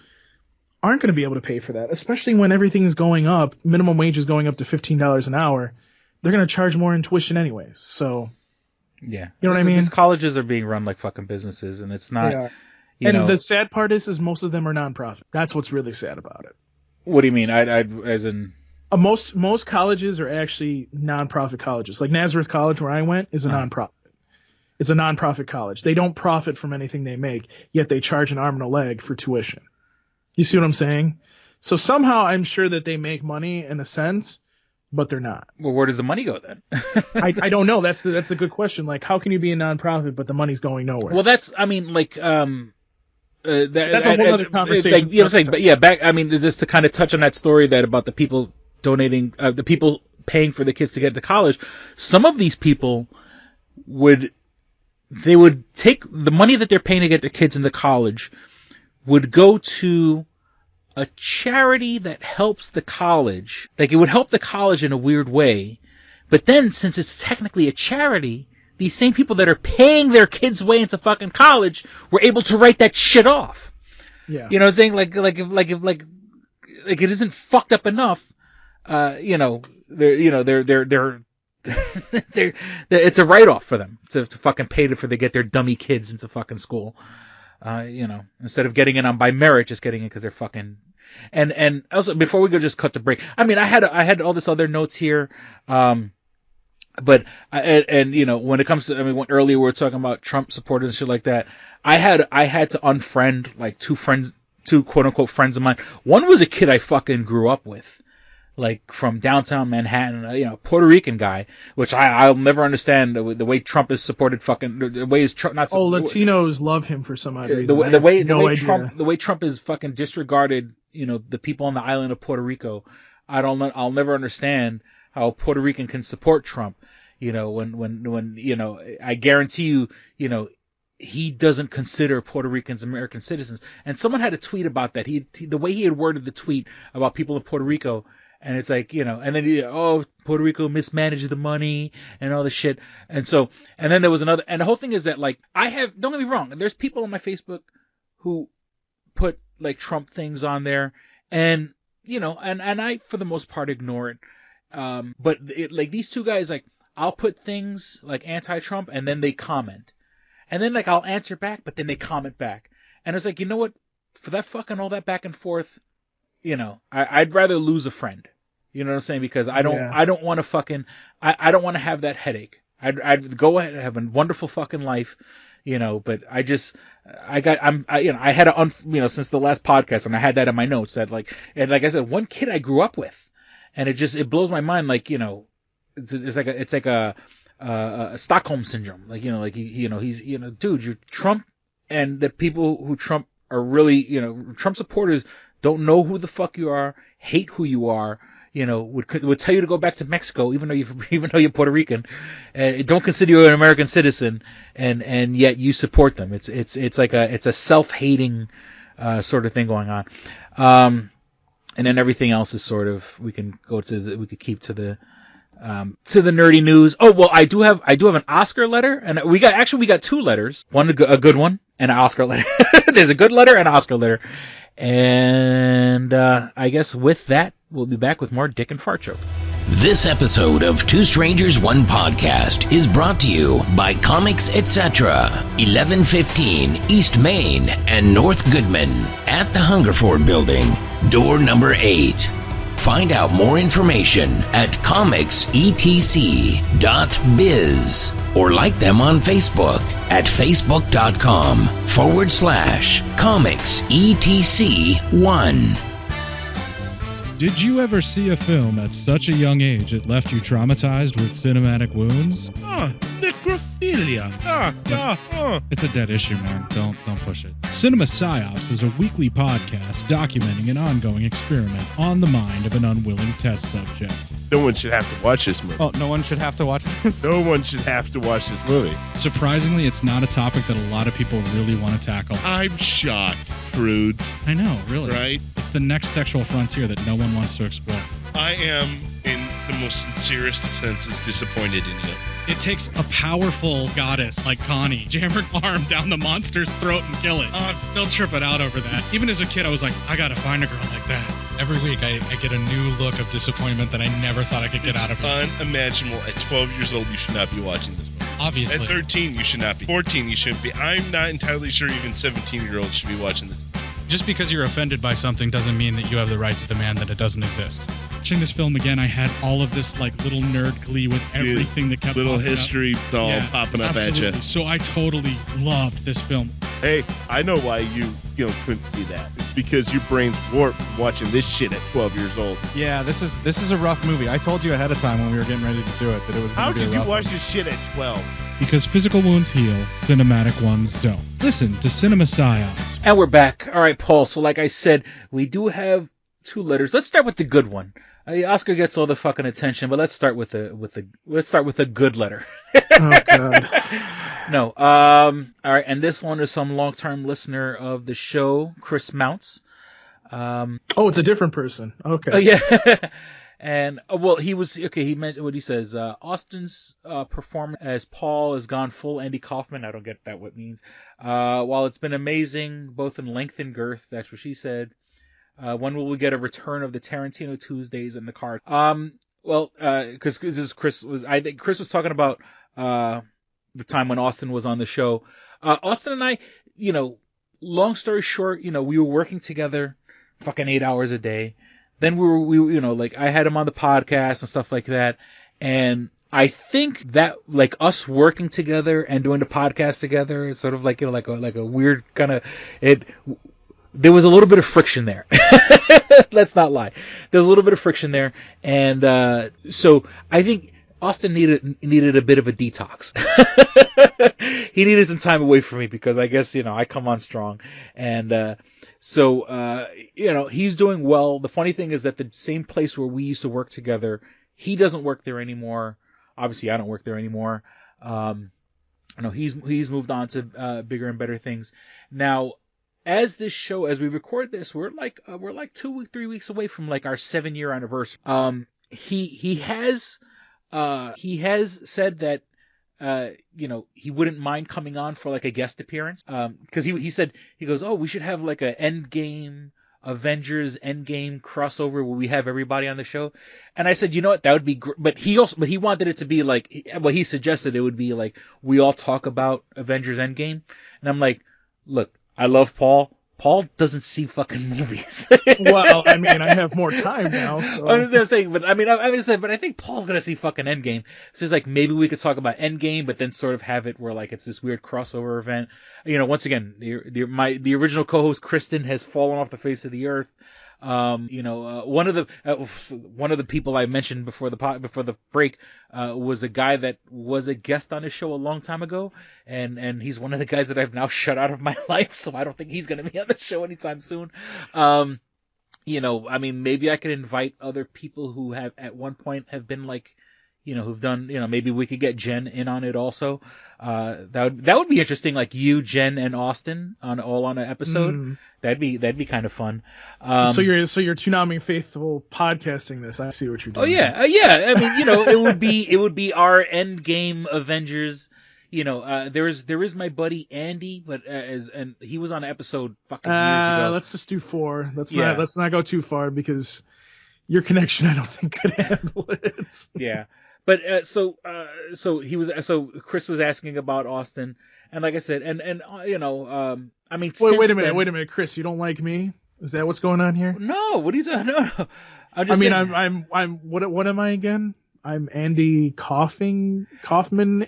aren't going to be able to pay for that, especially when everything is going up. Minimum wage is going up to $15 an hour. They're going to charge more in tuition anyways. So, yeah, you know what I mean? These colleges are being run like fucking businesses, and it's not. The sad part is most of them are nonprofit. That's what's really sad about it. What do you mean? As in, most colleges are actually nonprofit colleges. Like Nazareth College, where I went, is a nonprofit. It's a nonprofit college. They don't profit from anything they make, yet they charge an arm and a leg for tuition. You see what I'm saying? So somehow I'm sure that they make money in a sense, but they're not. Well, where does the money go then? I don't know. That's a good question. Like, how can you be a nonprofit but the money's going nowhere? Well, that's a whole other conversation. Like, you know what I'm saying? But yeah, just to kind of touch on that story about the people donating, the people paying for the kids to get to college. Some of these people would take the money that they're paying to get the kids into college, would go to a charity that helps the college. Like, it would help the college in a weird way. But then, since it's technically a charity, these same people that are paying their kids' way into fucking college were able to write that shit off. Yeah. You know what I'm saying? Like it isn't fucked up enough. They're it's a write-off for them to fucking pay for to get their dummy kids into fucking school. Instead of getting in by merit, just getting in because they're fucking. And also, before we go, just cut the break. I mean, I had all this other notes here. But when it comes to, when earlier we were talking about Trump supporters and shit like that, I had to unfriend like two quote unquote friends of mine. One was a kid I fucking grew up with, like from downtown Manhattan, Puerto Rican guy, which I'll never understand the way Trump is supported. The way is Trump not. Latinos love him for some odd reason. The way Trump is fucking disregarded, the people on the island of Puerto Rico. I'll never understand how a Puerto Rican can support Trump. When I guarantee you, he doesn't consider Puerto Ricans American citizens. And someone had a tweet about that. The way he had worded the tweet about people in Puerto Rico. And it's like, and then, Puerto Rico mismanaged the money and all this shit. And then there was another, and the whole thing is that, like, don't get me wrong, there's people on my Facebook who put, like, Trump things on there, and, and I, for the most part, ignore it. But like, these two guys, like, I'll put things, like, anti-Trump, and then they comment. And then, like, I'll answer back, but then they comment back. And it's like, you know what? for that fucking all that back and forth, you know, I'd rather lose a friend. You know what I'm saying? Because I don't want to fucking, I don't want to have that headache. I'd go ahead and have a wonderful fucking life, you know, but I had since the last podcast, and I had that in my notes that like I said, one kid I grew up with, and it blows my mind. Like, you know, it's like a Stockholm syndrome. Like, you know, like he's, you know, dude, you're Trump, and the people who Trump are really, you know, Trump supporters don't know who the fuck you are, hate who you are. You know, would tell you to go back to Mexico, even though you're Puerto Rican, and don't consider you an American citizen, and yet you support them. It's a self-hating sort of thing going on, and then everything else is sort of we could keep to the nerdy news. Oh well, I do have an Oscar letter, and we got two letters, one a good one and an Oscar letter. There's a good letter and an Oscar letter, and I guess with that. We'll be back with more Dick and Fart Joke. This episode of Two Strangers, One Podcast is brought to you by Comics Etc. 1115 East Main and North Goodman at the Hungerford Building, door number 8. Find out more information at comicsetc.biz or like them on Facebook at facebook.com/comicsetc1. Did you ever see a film at such a young age it left you traumatized with cinematic wounds? Necrophilia. It's a dead issue, man. Don't push it. Cinema Psyops is a weekly podcast documenting an ongoing experiment on the mind of an unwilling test subject. No one should have to watch this movie. Oh, no one should have to watch this? No one should have to watch this movie. Surprisingly, it's not a topic that a lot of people really want to tackle. I'm shocked, prudes. I know, really. Right? It's the next sexual frontier that no one wants to explore. I am, in the most sincerest of senses, disappointed in you. It takes a powerful goddess like Connie, jam her arm down the monster's throat and kill it. Oh, I'm still tripping out over that. Even as a kid, I was like, I gotta find a girl like that. Every week, I get a new look of disappointment that I never thought I could get out of it. Unimaginable. At 12 years old, you should not be watching this movie. Obviously. At 13, you should not be. 14, you shouldn't be. I'm not entirely sure even 17-year-olds should be watching this movie. Just because you're offended by something doesn't mean that you have the right to demand that it doesn't exist. Watching this film again, I had all of this like little nerd glee with everything that kept little popping history up. doll popping up absolutely. at you. So I totally loved this film. Hey, I know why you couldn't see that. It's because your brain's warped from watching this shit at 12 years old. Yeah, this is a rough movie. I told you ahead of time when we were getting ready to do it that it was going to be a rough. How could you watch this shit at 12? Because physical wounds heal, cinematic ones don't. Listen to Cinema Psyops. And we're back. All right, Paul. So like I said, we do have two letters. Let's start with the good one. Oscar gets all the fucking attention, but let's start with a good letter. Oh God. No. All right, and this one is some long-term listener of the show, Chris Mounts. Oh, it's a different person. Okay. Oh yeah. And well, he meant what he says. Austin's performance as Paul has gone full Andy Kaufman. I don't get that what it means. While it's been amazing, both in length and girth, that's what she said. When will we get a return of the Tarantino Tuesdays in the car? Well, because Chris was talking about the time when Austin was on the show. Austin and I, long story short, we were working together, fucking 8 hours a day. Then we I had him on the podcast and stuff like that. And I think that, like, us working together and doing the podcast together is sort of like, like a weird kind of, there was a little bit of friction there. Let's not lie. There was a little bit of friction there. And, so I think Austin needed a bit of a detox. He needed some time away from me because I guess, I come on strong. And, so, he's doing well. The funny thing is that the same place where we used to work together, he doesn't work there anymore. Obviously, I don't work there anymore. He's moved on to bigger and better things. Now, as we record this, we're like 2-3 weeks away from like our 7-year anniversary. He has said that he wouldn't mind coming on for like a guest appearance. Cause he said, he goes, oh, we should have like a Avengers Endgame crossover where we have everybody on the show. And I said, you know what, that would be great. But he wanted it to be like, he suggested it would be like, we all talk about Avengers Endgame. And I'm like, look, I love Paul. Paul doesn't see fucking movies. Well, I mean, I have more time now. So. I was just saying, but I mean, but I think Paul's gonna see fucking Endgame. So it's like maybe we could talk about Endgame, but then sort of have it where like it's this weird crossover event. Once again, the original co-host Kristen has fallen off the face of the earth. One of the people I mentioned before the break was a guy that was a guest on his show a long time ago, and he's one of the guys that I've now shut out of my life, so I don't think he's going to be on the show anytime soon. I mean, maybe I could invite other people who have at one point have been like, who've done, maybe we could get Jen in on it also. That would be interesting, like you, Jen, and Austin all on an episode. Mm. That'd be kind of fun. So you're Toonami faithful podcasting this. I see what you're doing. Oh yeah, yeah. I mean, it would be our Endgame Avengers. There is my buddy Andy, but and he was on an episode fucking years ago. Let's just do 4. Let's not go too far because your connection I don't think could handle it. Yeah. But so Chris was asking about Austin, and like I said, I mean, wait a minute, Chris, you don't like me? Is that what's going on here? No, what are you talking? No, I'm what am I again? I'm Andy Kaufmaning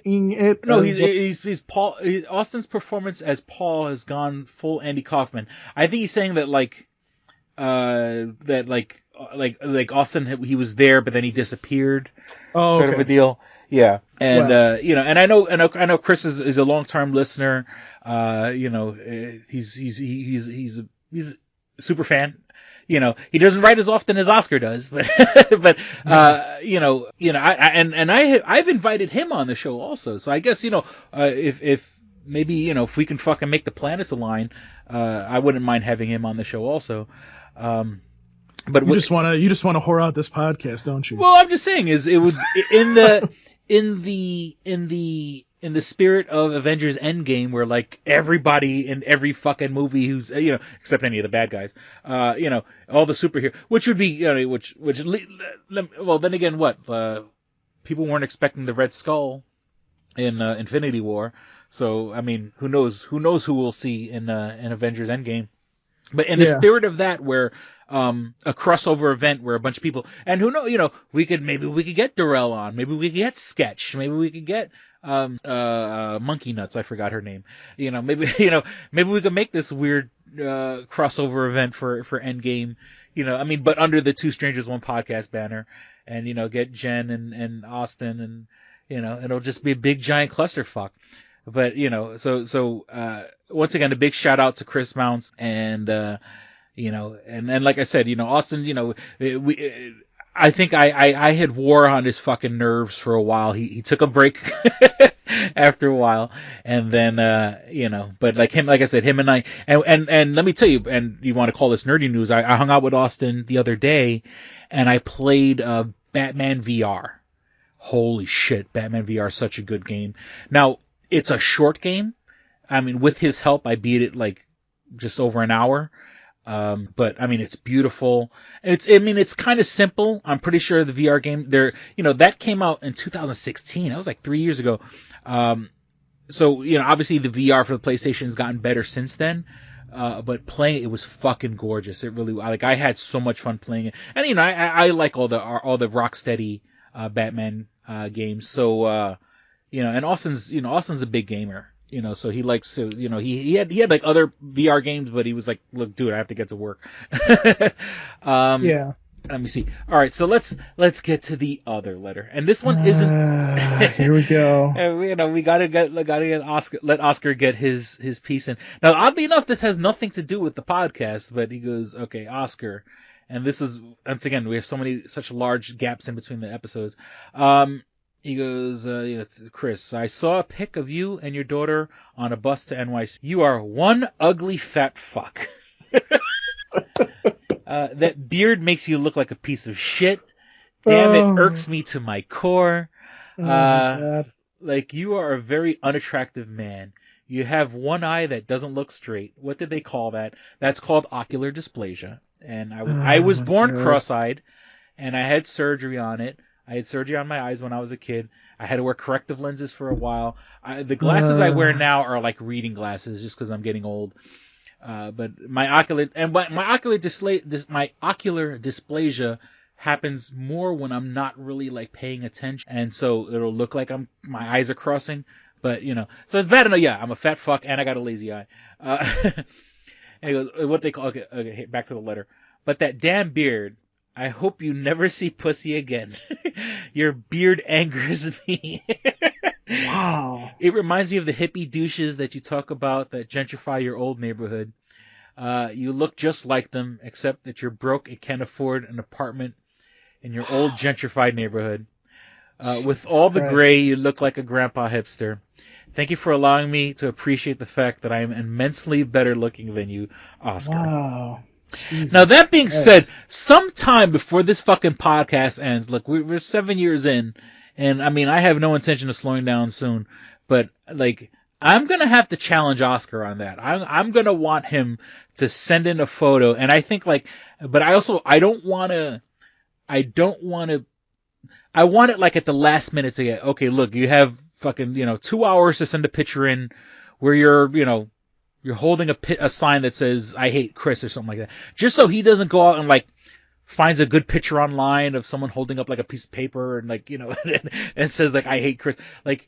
it. No, he's Paul. Austin's performance as Paul has gone full Andy Kaufman. I think he's saying that like Austin, he was there, but then he disappeared. Oh, sort of a deal. Yeah. And, and I know Chris is a long-term listener. He's a super fan. He doesn't write as often as Oscar does, but, I've invited him on the show also. So I guess, if maybe, if we can fucking make the planets align, I wouldn't mind having him on the show also. But you just want to whore out this podcast, don't you? Well, I'm just saying it would in the spirit of Avengers Endgame, where like everybody in every fucking movie who's except any of the bad guys, all the superheroes, which would be well, then again, people weren't expecting the Red Skull in Infinity War, so I mean, who knows who we'll see in Avengers Endgame. But in the spirit of that, where a crossover event where a bunch of people, and who knows, we could get Darrell on, maybe we could get Sketch, maybe we could get Monkey Nuts, I forgot her name. Maybe we could make this weird crossover event for Endgame. But under the Two Strangers One Podcast banner, and get Jen and Austin, and it'll just be a big giant clusterfuck. But so once again, a big shout out to Chris Mounts, and and like I said, Austin, I think I had wore on his fucking nerves for a while. He took a break after a while, and then but like I said, him and I, and let me tell you, and you want to call this nerdy news? I hung out with Austin the other day, and I played Batman VR. Holy shit, Batman VR is such a good game. Now, it's a short game. I mean, with his help, I beat it like just over an hour. But I mean, it's beautiful. It's kind of simple. I'm pretty sure the VR game that came out in 2016. That was like 3 years ago. So, obviously the VR for the PlayStation has gotten better since then. But playing it was fucking gorgeous. It really, I had so much fun playing it. And, I like all the Rocksteady, Batman, games. So, and Austin's a big gamer, so he likes to, he had like other VR games, but he was like, look, dude, I have to get to work. Yeah. Let me see. All right. So let's get to the other letter. And this one isn't, here we go. We gotta get Oscar, let Oscar get his piece in. Now, oddly enough, this has nothing to do with the podcast, but he goes, okay, Oscar. And this is, once again, we have such large gaps in between the episodes. He goes, Chris, I saw a pic of you and your daughter on a bus to NYC. You are one ugly fat fuck. That beard makes you look like a piece of shit. Damn, it irks me to my core. Like, you are a very unattractive man. You have one eye that doesn't look straight. What did they call that? That's called ocular dysplasia. And I was born cross-eyed, and I had surgery on it. I had surgery on my eyes when I was a kid. I had to wear corrective lenses for a while. The glasses I wear now are like reading glasses just because I'm getting old. But my ocular dysplasia happens more when I'm not really like paying attention, and so it'll look like my eyes are crossing. But so it's bad enough. Yeah, I'm a fat fuck and I got a lazy eye. Anyway, what they call okay, back to the letter. But that damn beard. I hope you never see pussy again. Your beard angers me. Wow. It reminds me of the hippie douches that you talk about that gentrify your old neighborhood. You look just like them, except that you're broke and can't afford an apartment in your old gentrified neighborhood. With all the gray, you look like a grandpa hipster. Thank you for allowing me to appreciate the fact that I am immensely better looking than you, Oscar. Wow. Jesus now, that being Christ. said, sometime before this fucking podcast ends, look, we're 7 years in, and I mean, I have no intention of slowing down soon, but like, I'm gonna have to challenge Oscar on that. I'm gonna want him to send in a photo, and I think like, but I want it like at the last minute to get, okay, look, you have fucking, 2 hours to send a picture in where you're holding a sign that says, I hate Chris or something like that. Just so he doesn't go out and like, finds a good picture online of someone holding up like a piece of paper and like, and says like, I hate Chris. Like,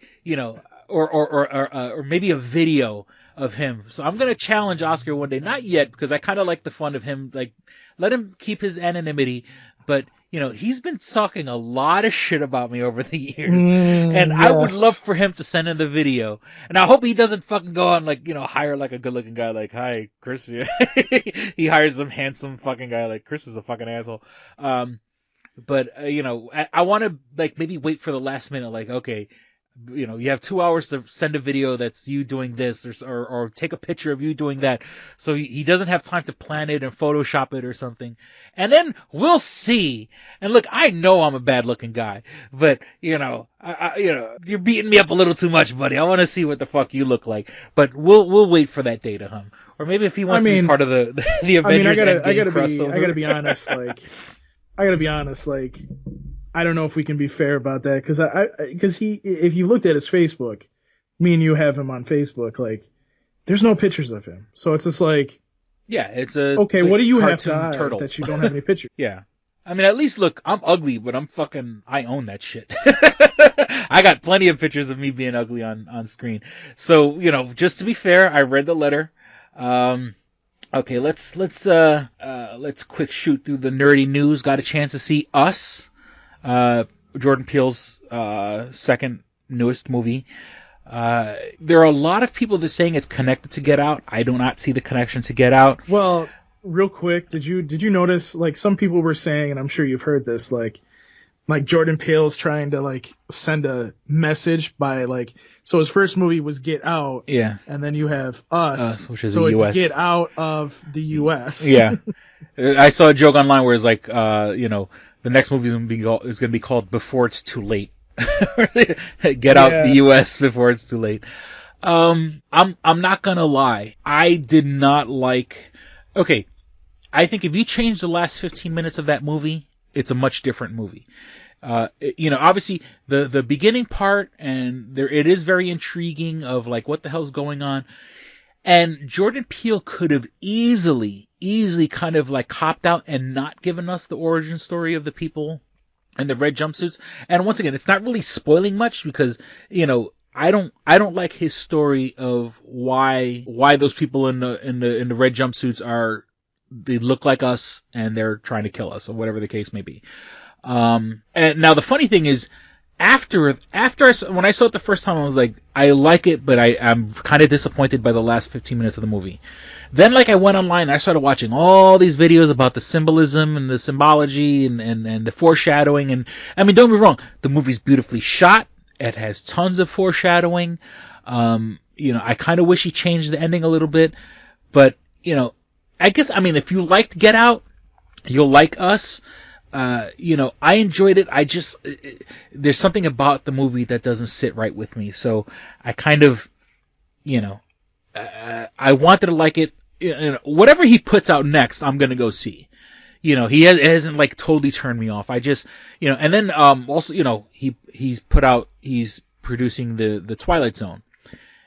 or maybe a video of him. So I'm going to challenge Oscar one day. Not yet, because I kind of like the fun of him, like, let him keep his anonymity. But, he's been talking a lot of shit about me over the years. And yes. I would love for him to send in the video. And I hope he doesn't fucking go out and like, hire like a good looking guy like, hi, Chris. He hires some handsome fucking guy like, Chris is a fucking asshole. But, I want to like maybe wait for the last minute, like, okay, you have 2 hours to send a video that's you doing this or take a picture of you doing that. So he doesn't have time to plan it and Photoshop it or something. And then we'll see. And look, I know I'm a bad looking guy, but you're beating me up a little too much, buddy. I want to see what the fuck you look like, but we'll wait for that day to hum. Or maybe if he wants to be part of the Avengers crossover. I gotta be honest, like, I don't know if we can be fair about that because if you looked at his Facebook, me and you have him on Facebook, like there's no pictures of him. So it's just like, yeah, it's okay. What do you have to hide turtle that you don't have any pictures? Yeah. I mean, at least look, I'm ugly, but I own that shit. I got plenty of pictures of me being ugly on screen. So, just to be fair, I read the letter. Okay, let's quick shoot through the nerdy news. Got a chance to see Us. Jordan Peele's second newest movie. There are a lot of people that are saying it's connected to Get Out. I do not see the connection to Get Out. Well, real quick, did you notice, like, some people were saying, and I'm sure you've heard this, like Jordan Peele's trying to like send a message by like, so his first movie was Get Out, yeah, and then you have Us, which is so the US. It's Get Out of the US. Yeah, I saw a joke online where it's like, the next movie is going to be called Before It's Too Late. Get out the US before it's too late. I'm not gonna lie. I did not like. Okay, I think if you change the last 15 minutes of that movie, it's a much different movie. Obviously the beginning part and it is very intriguing of like what the hell's going on. And Jordan Peele could have easily kind of like copped out and not given us the origin story of the people in the red jumpsuits. And once again, it's not really spoiling much because, I don't like his story of why those people in the red jumpsuits they look like us and they're trying to kill us or whatever the case may be. And now the funny thing is, when I saw it the first time, I was like, I like it, but I'm kind of disappointed by the last 15 minutes of the movie. Then, like, I went online and I started watching all these videos about the symbolism and the symbology and the foreshadowing. And, I mean, don't get me wrong, the movie's beautifully shot. It has tons of foreshadowing. I kind of wish he changed the ending a little bit. But, I guess, I mean, if you liked Get Out, you'll like Us. I enjoyed it. There's something about the movie that doesn't sit right with me. So I kind of, I wanted to like it. Whatever he puts out next, I'm going to go see. He hasn't like totally turned me off. I just, and then, also, he's producing the Twilight Zone.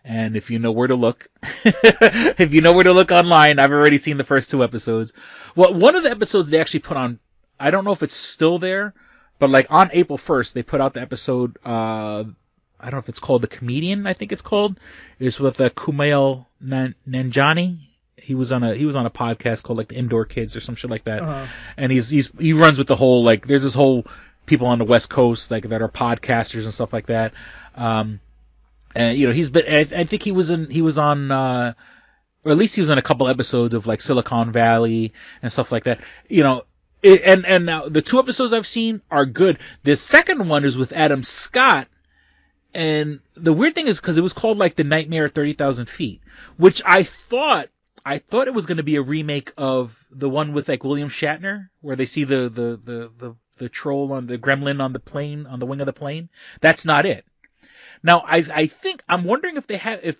And if you know where to look, if you know where to look online, I've already seen the first 2 episodes. Well, one of the episodes they actually put on, I don't know if it's still there, but like on April 1st, they put out the episode, I don't know if it's called The Comedian, I think it's called. It's with Kumail Nanjiani. He was on a podcast called like the Indoor Kids or some shit like that. And he runs with the whole, like, there's this whole people on the West Coast, like, that are podcasters and stuff like that. And, you know, I think he was on, or at least he was on a couple episodes of like Silicon Valley and stuff like that. You know, and now the 2 episodes I've seen are good. The second one is with Adam Scott. And the weird thing is, because it was called like The Nightmare at 30,000 Feet, which I thought it was going to be a remake of the one with like William Shatner, where they see the troll on the gremlin on the plane, on the wing of the plane. That's not it. Now, I'm wondering if they have,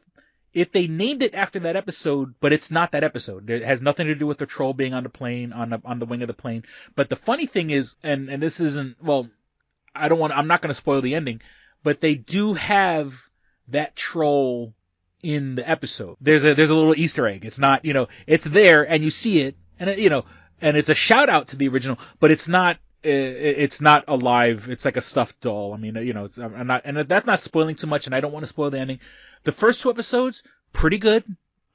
if they named it after that episode, but it's not that episode. It has nothing to do with the troll being on the plane, on the wing of the plane. But the funny thing is, and this isn't, well, I'm not going to spoil the ending, but they do have that troll in the episode. There's a little Easter egg. It's not, you know, it's there and you see it, and you know, and it's a shout out to the original, but it's not alive. It's like a stuffed doll. I mean, you know, I'm not, and that's not spoiling too much, and I don't want to spoil the ending. The first 2 episodes, pretty good.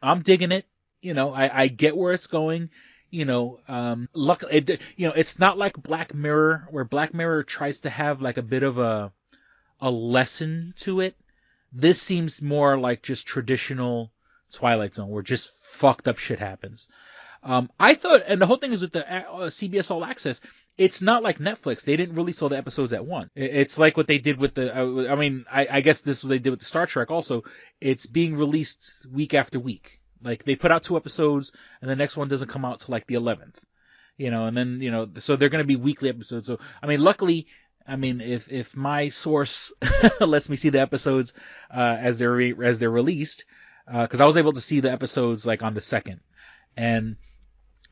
I'm digging it. You know, I get where it's going. You know, luckily, you know, it's not like Black Mirror, where Black Mirror tries to have like a bit of a lesson to it. This seems more like just traditional Twilight Zone, where just fucked up shit happens. I thought, and the whole thing is with the CBS All Access, it's not like Netflix. They didn't release all the episodes at once. It's like what they did with I guess this is what they did with the Star Trek also. It's being released week after week. Like, they put out 2 episodes, and the next one doesn't come out till like the 11th. You know, and then, you know, so they're going to be weekly episodes. So, I mean, luckily, if my source lets me see the episodes as they're released, because I was able to see the episodes like on the 2nd, and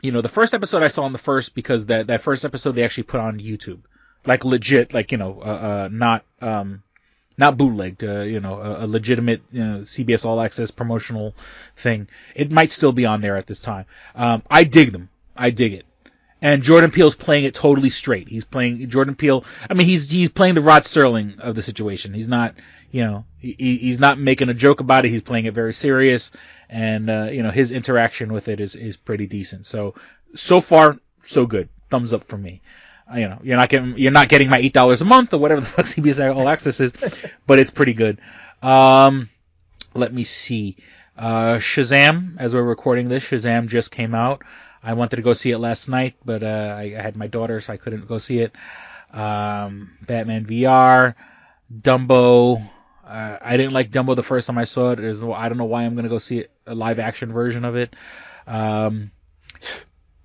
you know, the first episode I saw on the 1st, because that first episode they actually put on YouTube, like legit, like, you know, not bootlegged, you know, a legitimate, you know, CBS All Access promotional thing. It might still be on there at this time. I dig them. I dig it. And Jordan Peele's playing it totally straight. He's playing Jordan Peele. I mean, he's playing the Rod Serling of the situation. He's not, you know, he's not making a joke about it. He's playing it very serious, and you know, his interaction with it is pretty decent. So far, so good. Thumbs up for me. You know, you're not getting my $8 a month or whatever the fuck CBS All Access is, but it's pretty good. Let me see. Shazam, as we're recording this, Shazam just came out. I wanted to go see it last night, but I had my daughter, so I couldn't go see it. Batman VR, Dumbo. I didn't like Dumbo the first time I saw it. I don't know why I'm going to go see it, a live action version of it.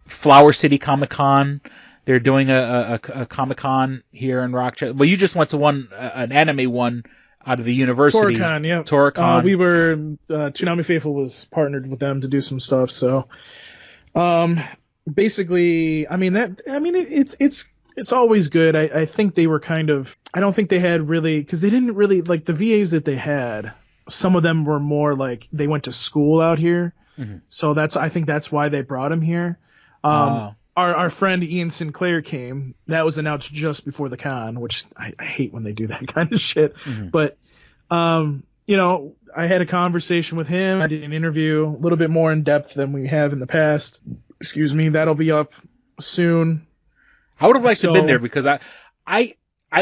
Flower City Comic Con. They're doing a Comic Con here in Rochester. Well, you just went to an anime one out of the university. Toricon, yeah. Toricon. We were, Toonami Faithful was partnered with them to do some stuff, so. Basically, it's always good. I think they were I don't think they had really, because they didn't really, like, the VAs that they had, some of them were more like they went to school out here. Mm-hmm. So I think that's why they brought him here. Our friend Ian Sinclair came. That was announced just before the con, which I hate when they do that kind of shit. Mm-hmm. But, you know, I had a conversation with him. I did an interview a little bit more in depth than we have in the past. Excuse me. That'll be up soon. I would have liked to have been there, because I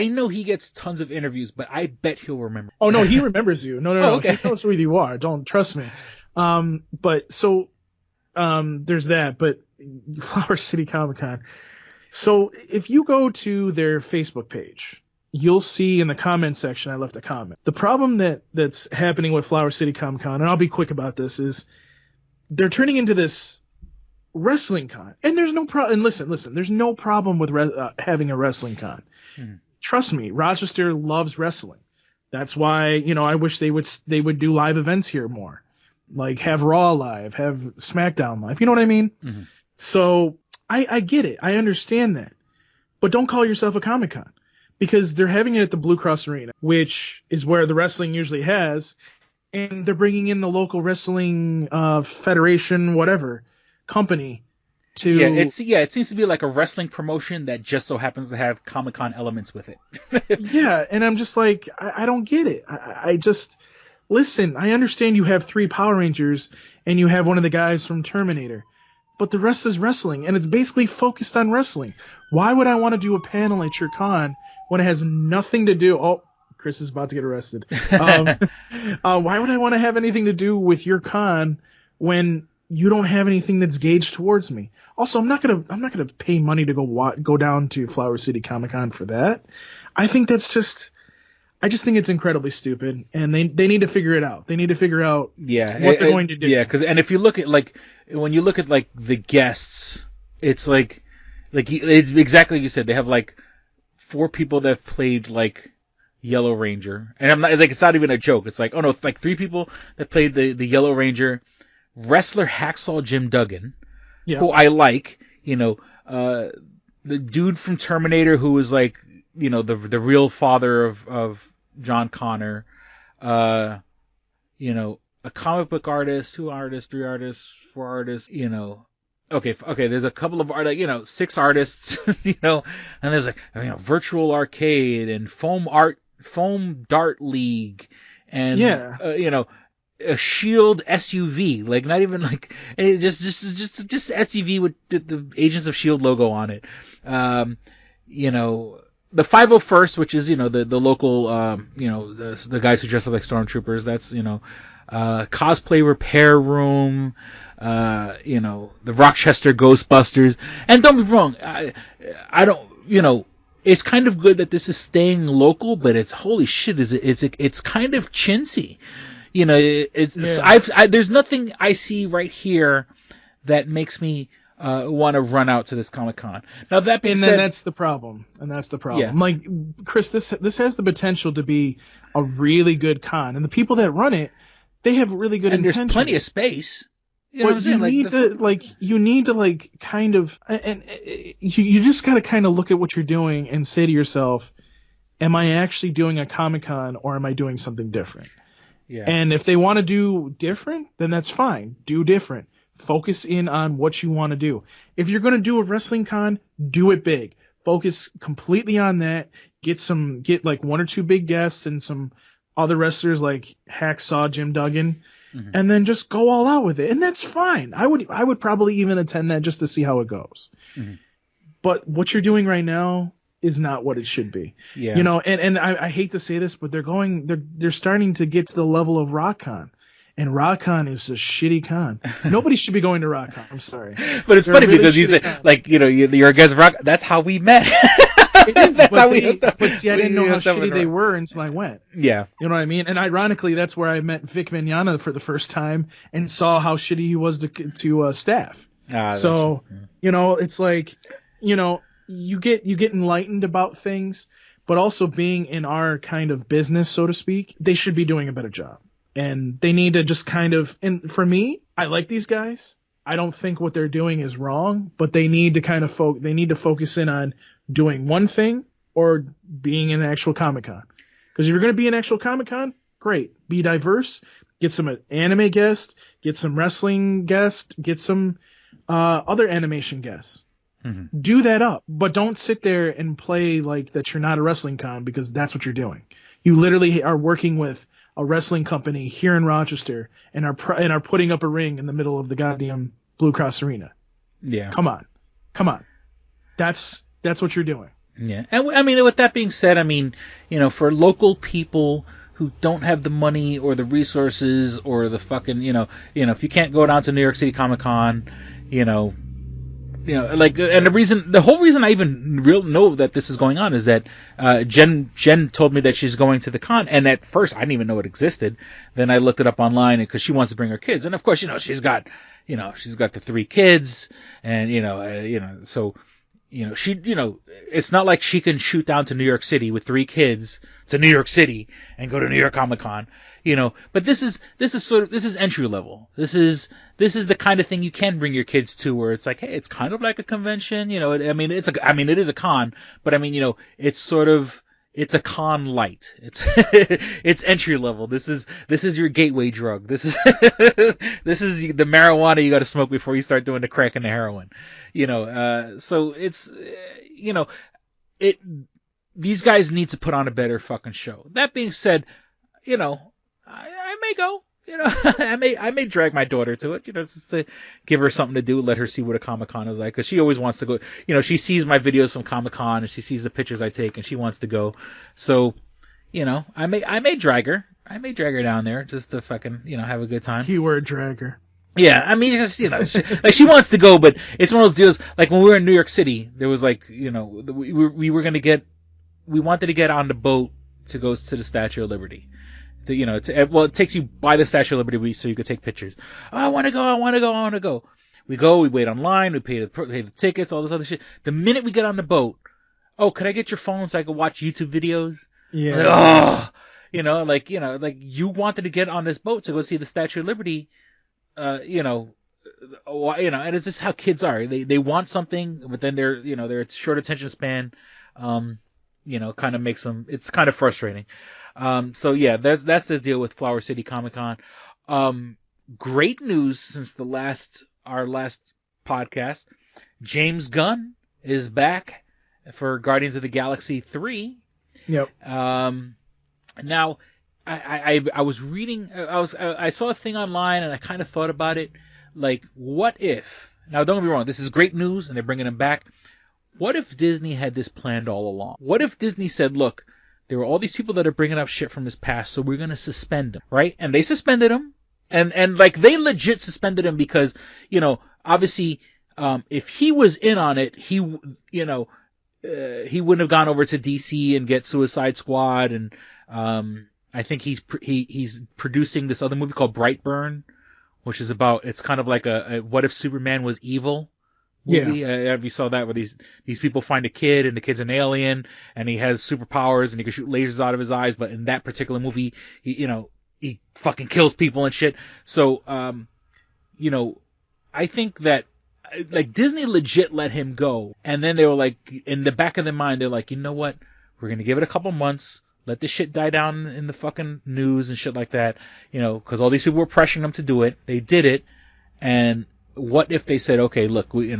know he gets tons of interviews, but I bet he'll remember. Oh, no, he remembers you. No. Okay. He knows who you are. Don't trust me. There's that, but Flower City Comic Con. So if you go to their Facebook page, you'll see in the comment section I left a comment. The problem that's happening with Flower City Comic Con, and I'll be quick about this, is they're turning into this wrestling con. And there's no problem. And listen, there's no problem with having a wrestling con. Hmm. Trust me, Rochester loves wrestling. That's why, you know, I wish they would do live events here more. Like, have Raw live, have SmackDown live. You know what I mean? Mm-hmm. So I get it. I understand that. But don't call yourself a Comic-Con, because they're having it at the Blue Cross Arena, which is where the wrestling usually has. and they're bringing in the local wrestling federation, whatever company. It seems to be like a wrestling promotion that just so happens to have Comic-Con elements with it. Yeah, and I'm just like, I don't get it. I just listen. I understand you have 3 Power Rangers and you have one of the guys from Terminator, but the rest is wrestling, and it's basically focused on wrestling. Why would I want to do a panel at your con when it has nothing to do? Oh, Chris is about to get arrested. Why would I want to have anything to do with your con when you don't have anything that's gauged towards me? Also, I'm not gonna pay money to go down to Flower City Comic-Con for that. I think I just think it's incredibly stupid, and they need to figure it out. They need to figure out what they're going to do. Yeah, and if you look at when you look at the guests, it's like it's exactly like you said. They have 4 people that have played Yellow Ranger, and I'm not it's not even a joke. It's 3 people that played the Yellow Ranger. Wrestler Hacksaw Jim Duggan, who I like, the dude from Terminator who was the real father of John Connor, a comic book artist, 2 artists, 3 artists, 4 artists, okay, there's a couple of 6 artists, and there's Virtual Arcade and Foam Dart League, and a Shield SUV, not even just SUV with the Agents of Shield logo on it. The 501st, which is the local the guys who dress up like stormtroopers. That's cosplay repair room. The Rochester Ghostbusters. And don't be wrong, I don't it's kind of good that this is staying local, but it's holy shit, it's kind of chintzy. There's nothing I see right here that makes me want to run out to this Comic-Con. Now that being said, that's the problem. Yeah. Chris, this has the potential to be a really good con, and the people that run it, they have really good intentions. There's plenty of space. You need to kind of, and you just got to kind of look at what you're doing and say to yourself, am I actually doing a Comic-Con or am I doing something different? Yeah. And if they want to do different, then that's fine. Do different. Focus in on what you want to do. If you're going to do a wrestling con, do it big. Focus completely on that. Get 1 or 2 big guests and some other wrestlers like Hacksaw Jim Duggan, and then just go all out with it. And that's fine. I would probably even attend that just to see how it goes. Mm-hmm. But what you're doing right now is not what it should be. Yeah. And I hate to say this, but they're starting to get to the level of RockCon. And RockCon is a shitty con. Nobody should be going to RockCon. I'm sorry. But it's funny because you said, you're a guest of Rock. That's how we met. That's how we but see, I didn't know how shitty they were until I went. Yeah. You know what I mean? And ironically, that's where I met Vic Mignogna for the first time and saw how shitty he was to staff. So, it's you get enlightened about things, but also being in our kind of business, so to speak, they should be doing a better job. And they need to just kind of, and for me, I like these guys. I don't think what they're doing is wrong, but they need to kind of focus in on doing one thing or being in an actual Comic-Con. Because if you're going to be an actual Comic-Con, great. Be diverse. Get some anime guests. Get some wrestling guests. Get some other animation guests. Mm-hmm. Do that up. But don't sit there and play like that you're not a wrestling con, because that's what you're doing. You literally are working with a wrestling company here in Rochester and are putting up a ring in the middle of the goddamn Blue Cross Arena. Yeah. Come on. That's what you're doing. Yeah. And I mean, with that being said, I mean, for local people who don't have the money or the resources or the fucking, if you can't go down to New York City Comic-Con, and the whole reason I even know that this is going on is that Jen told me that she's going to the con, and at first I didn't even know it existed. Then I looked it up online because she wants to bring her kids, and of course, she's got the 3 kids, and so she it's not like she can shoot down to New York City with 3 kids to New York City and go to New York Comic-Con. But this is entry level. This is the kind of thing you can bring your kids to, where it's like, hey, it's kind of like a convention, it is a con, but I mean, it's sort of, it's a con light. It's it's entry level. This is your gateway drug. This is this is the marijuana you got to smoke before you start doing the crack and the heroin. So it's these guys need to put on a better fucking show. That being said, I may go. I may drag my daughter to it, just to give her something to do, let her see what a Comic-Con is like, because she always wants to go. She sees my videos from Comic-Con and she sees the pictures I take and she wants to go. So, I may drag her. I may drag her down there just to fucking, have a good time. Keyword dragger. Yeah, I mean, just, she wants to go, but it's one of those deals. Like when we were in New York City, there was like, we wanted to get on the boat to go to the Statue of Liberty. It takes you by the Statue of Liberty so you could take pictures. Oh, I want to go. We go, we wait online, we pay the tickets, all this other shit. The minute we get on the boat, could I get your phone so I could watch YouTube videos? Yeah. Like, you wanted to get on this boat to go see the Statue of Liberty, and it's just how kids are. They want something, but then they're short attention span, kind of makes them, it's kind of frustrating. So yeah, that's the deal with Flower City Comic Con. Great news since our last podcast. James Gunn is back for Guardians of the Galaxy 3. Yep. Now I was reading, I saw a thing online and I kind of thought about it. Like, what if, now don't get me wrong, this is great news and they're bringing him back. What if Disney had this planned all along? What if Disney said, look, there were all these people that are bringing up shit from his past, so we're going to suspend him, right? And they suspended him. And like, they legit suspended him because, obviously, if he was in on it, he wouldn't have gone over to DC and get Suicide Squad. And, I think he's producing this other movie called Brightburn, which is about, it's kind of like a what if Superman was evil movie. Yeah. You saw that where these people find a kid and the kid's an alien and he has superpowers and he can shoot lasers out of his eyes, but in that particular movie, he fucking kills people and shit. So, I think that, like, Disney legit let him go. And then they were like, in the back of their mind, they're like, you know what? We're going to give it a couple months. Let this shit die down in the fucking news and shit like that. Cause all these people were pressuring them to do it. They did it. And what if they said, okay, look, we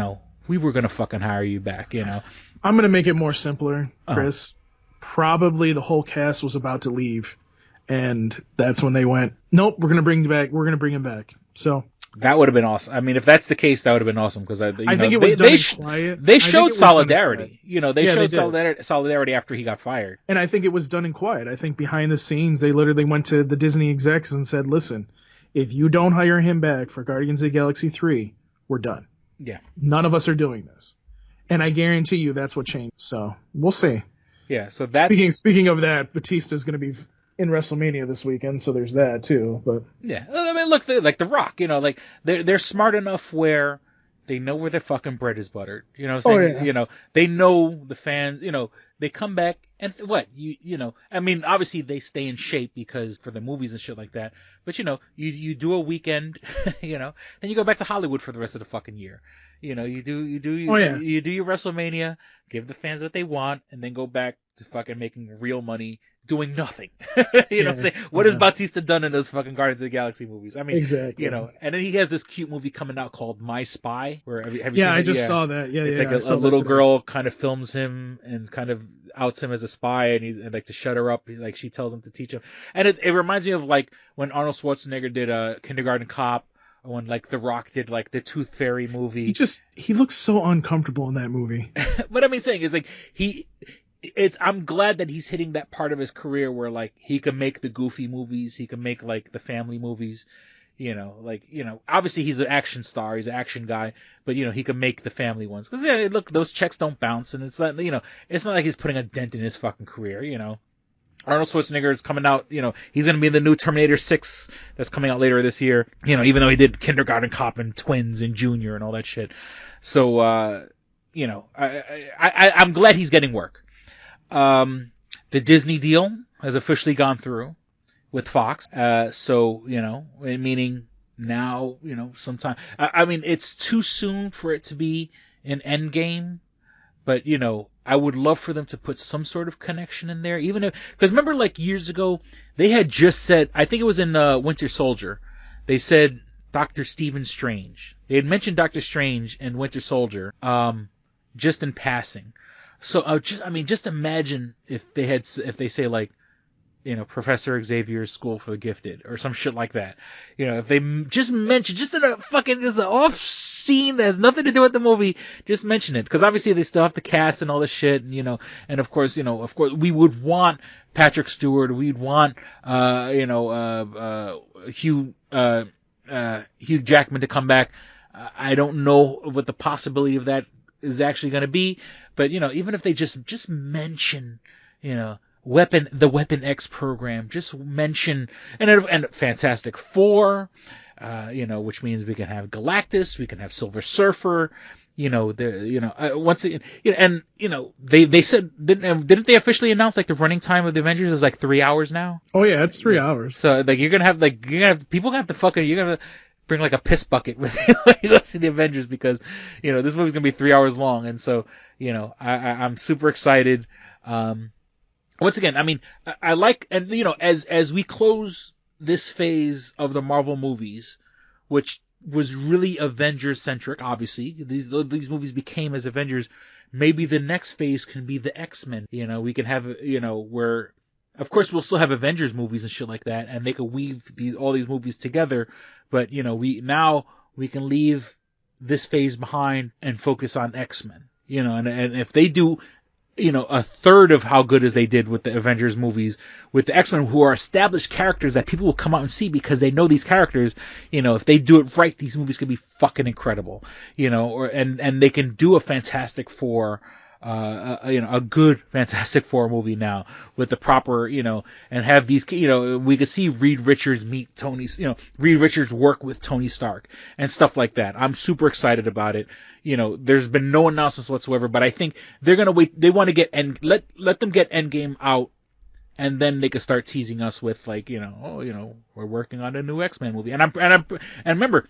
were going to fucking hire you back, I'm going to make it more simpler, Chris. Probably the whole cast was about to leave. And that's when they went, nope, we're going to bring him back. So that would have been awesome. I mean, if that's the case, that would have been awesome because I think it was done in quiet. They showed solidarity. They showed solidarity after he got fired. And I think it was done in quiet. I think behind the scenes, they literally went to the Disney execs and said, listen, if you don't hire him back for Guardians of the Galaxy 3, we're done. Yeah. None of us are doing this. And I guarantee you that's what changed. So we'll see. Yeah. So that's speaking of that, Batista's going to be in WrestleMania this weekend, so there's that too. But yeah, I mean, look, like The Rock, like they're smart enough where they know where their fucking bread is buttered. You know what I'm saying? Yeah. They know the fans. They come back and I mean, obviously they stay in shape because for the movies and shit like that. But you do a weekend, then you go back to Hollywood for the rest of the fucking year. You do your WrestleMania, give the fans what they want, and then go back to fucking making real money doing nothing. What I'm saying? What has Bautista done in those fucking Guardians of the Galaxy movies? I mean, exactly. And then he has this cute movie coming out called My Spy. Where have you seen I it? just saw that. Yeah, it's like a little girl kind of films him and kind of outs him as a spy, and like to shut her up. Like she tells him to teach him, and it reminds me of like when Arnold Schwarzenegger did a Kindergarten Cop. When like The Rock did like the Tooth Fairy movie. He looks so uncomfortable in that movie. What I'm saying is like I'm glad that he's hitting that part of his career where like he can make the goofy movies, he can make like the family movies, obviously he's an action star, he's an action guy, but he can make the family ones. Cause look, those checks don't bounce and it's not, it's not like he's putting a dent in his fucking career, Arnold Schwarzenegger is coming out, he's going to be in the new Terminator 6 that's coming out later this year, even though he did Kindergarten Cop and Twins and Junior and all that shit. So, I'm glad he's getting work. The Disney deal has officially gone through with Fox. So, meaning now, sometime, I mean, it's too soon for it to be an Endgame, but, I would love for them to put some sort of connection in there, even if, because remember, like years ago, they had just said, I think it was in Winter Soldier, they said Dr. Stephen Strange. They had mentioned Dr. Strange and Winter Soldier, just in passing. So just imagine if they say like, Professor Xavier's School for the Gifted or some shit like that. If they just mention, just in a fucking, just an off scene that has nothing to do with the movie, just mention it. Cause obviously they still have to cast and all this shit, and of course, we would want Patrick Stewart, we'd want, Hugh Jackman to come back. I don't know what the possibility of that is actually going to be, but even if they just mention, the Weapon X program, just mention, and Fantastic Four, which means we can have Galactus, we can have Silver Surfer, once again, and they said, didn't they officially announce like the running time of the Avengers is like 3 hours now? Oh yeah, it's 3 hours. So like you're gonna have people gonna have to fucking, you're gonna bring like a piss bucket with you when you go see the Avengers, because this movie's gonna be 3 hours long, and so I'm super excited. Once again, I mean, I like, and as we close this phase of the Marvel movies, which was really Avengers centric, obviously these movies became as Avengers. Maybe the next phase can be the X-Men. We can have where, of course, we'll still have Avengers movies and shit like that, and they could weave all these movies together. But we can leave this phase behind and focus on X-Men. And if they do, a third of how good as they did with the Avengers movies, with the X-Men, who are established characters that people will come out and see because they know these characters, if they do it right, these movies can be fucking incredible, and they can do a Fantastic Four, a good Fantastic Four movie now with the proper, and have these, we could see Reed Richards meet Tony, Reed Richards work with Tony Stark and stuff like that. I'm super excited about it. There's been no announcements whatsoever, but I think they're going to wait. They want to get let them get Endgame out, and then they could start teasing us with like, we're working on a new X-Men movie. And remember,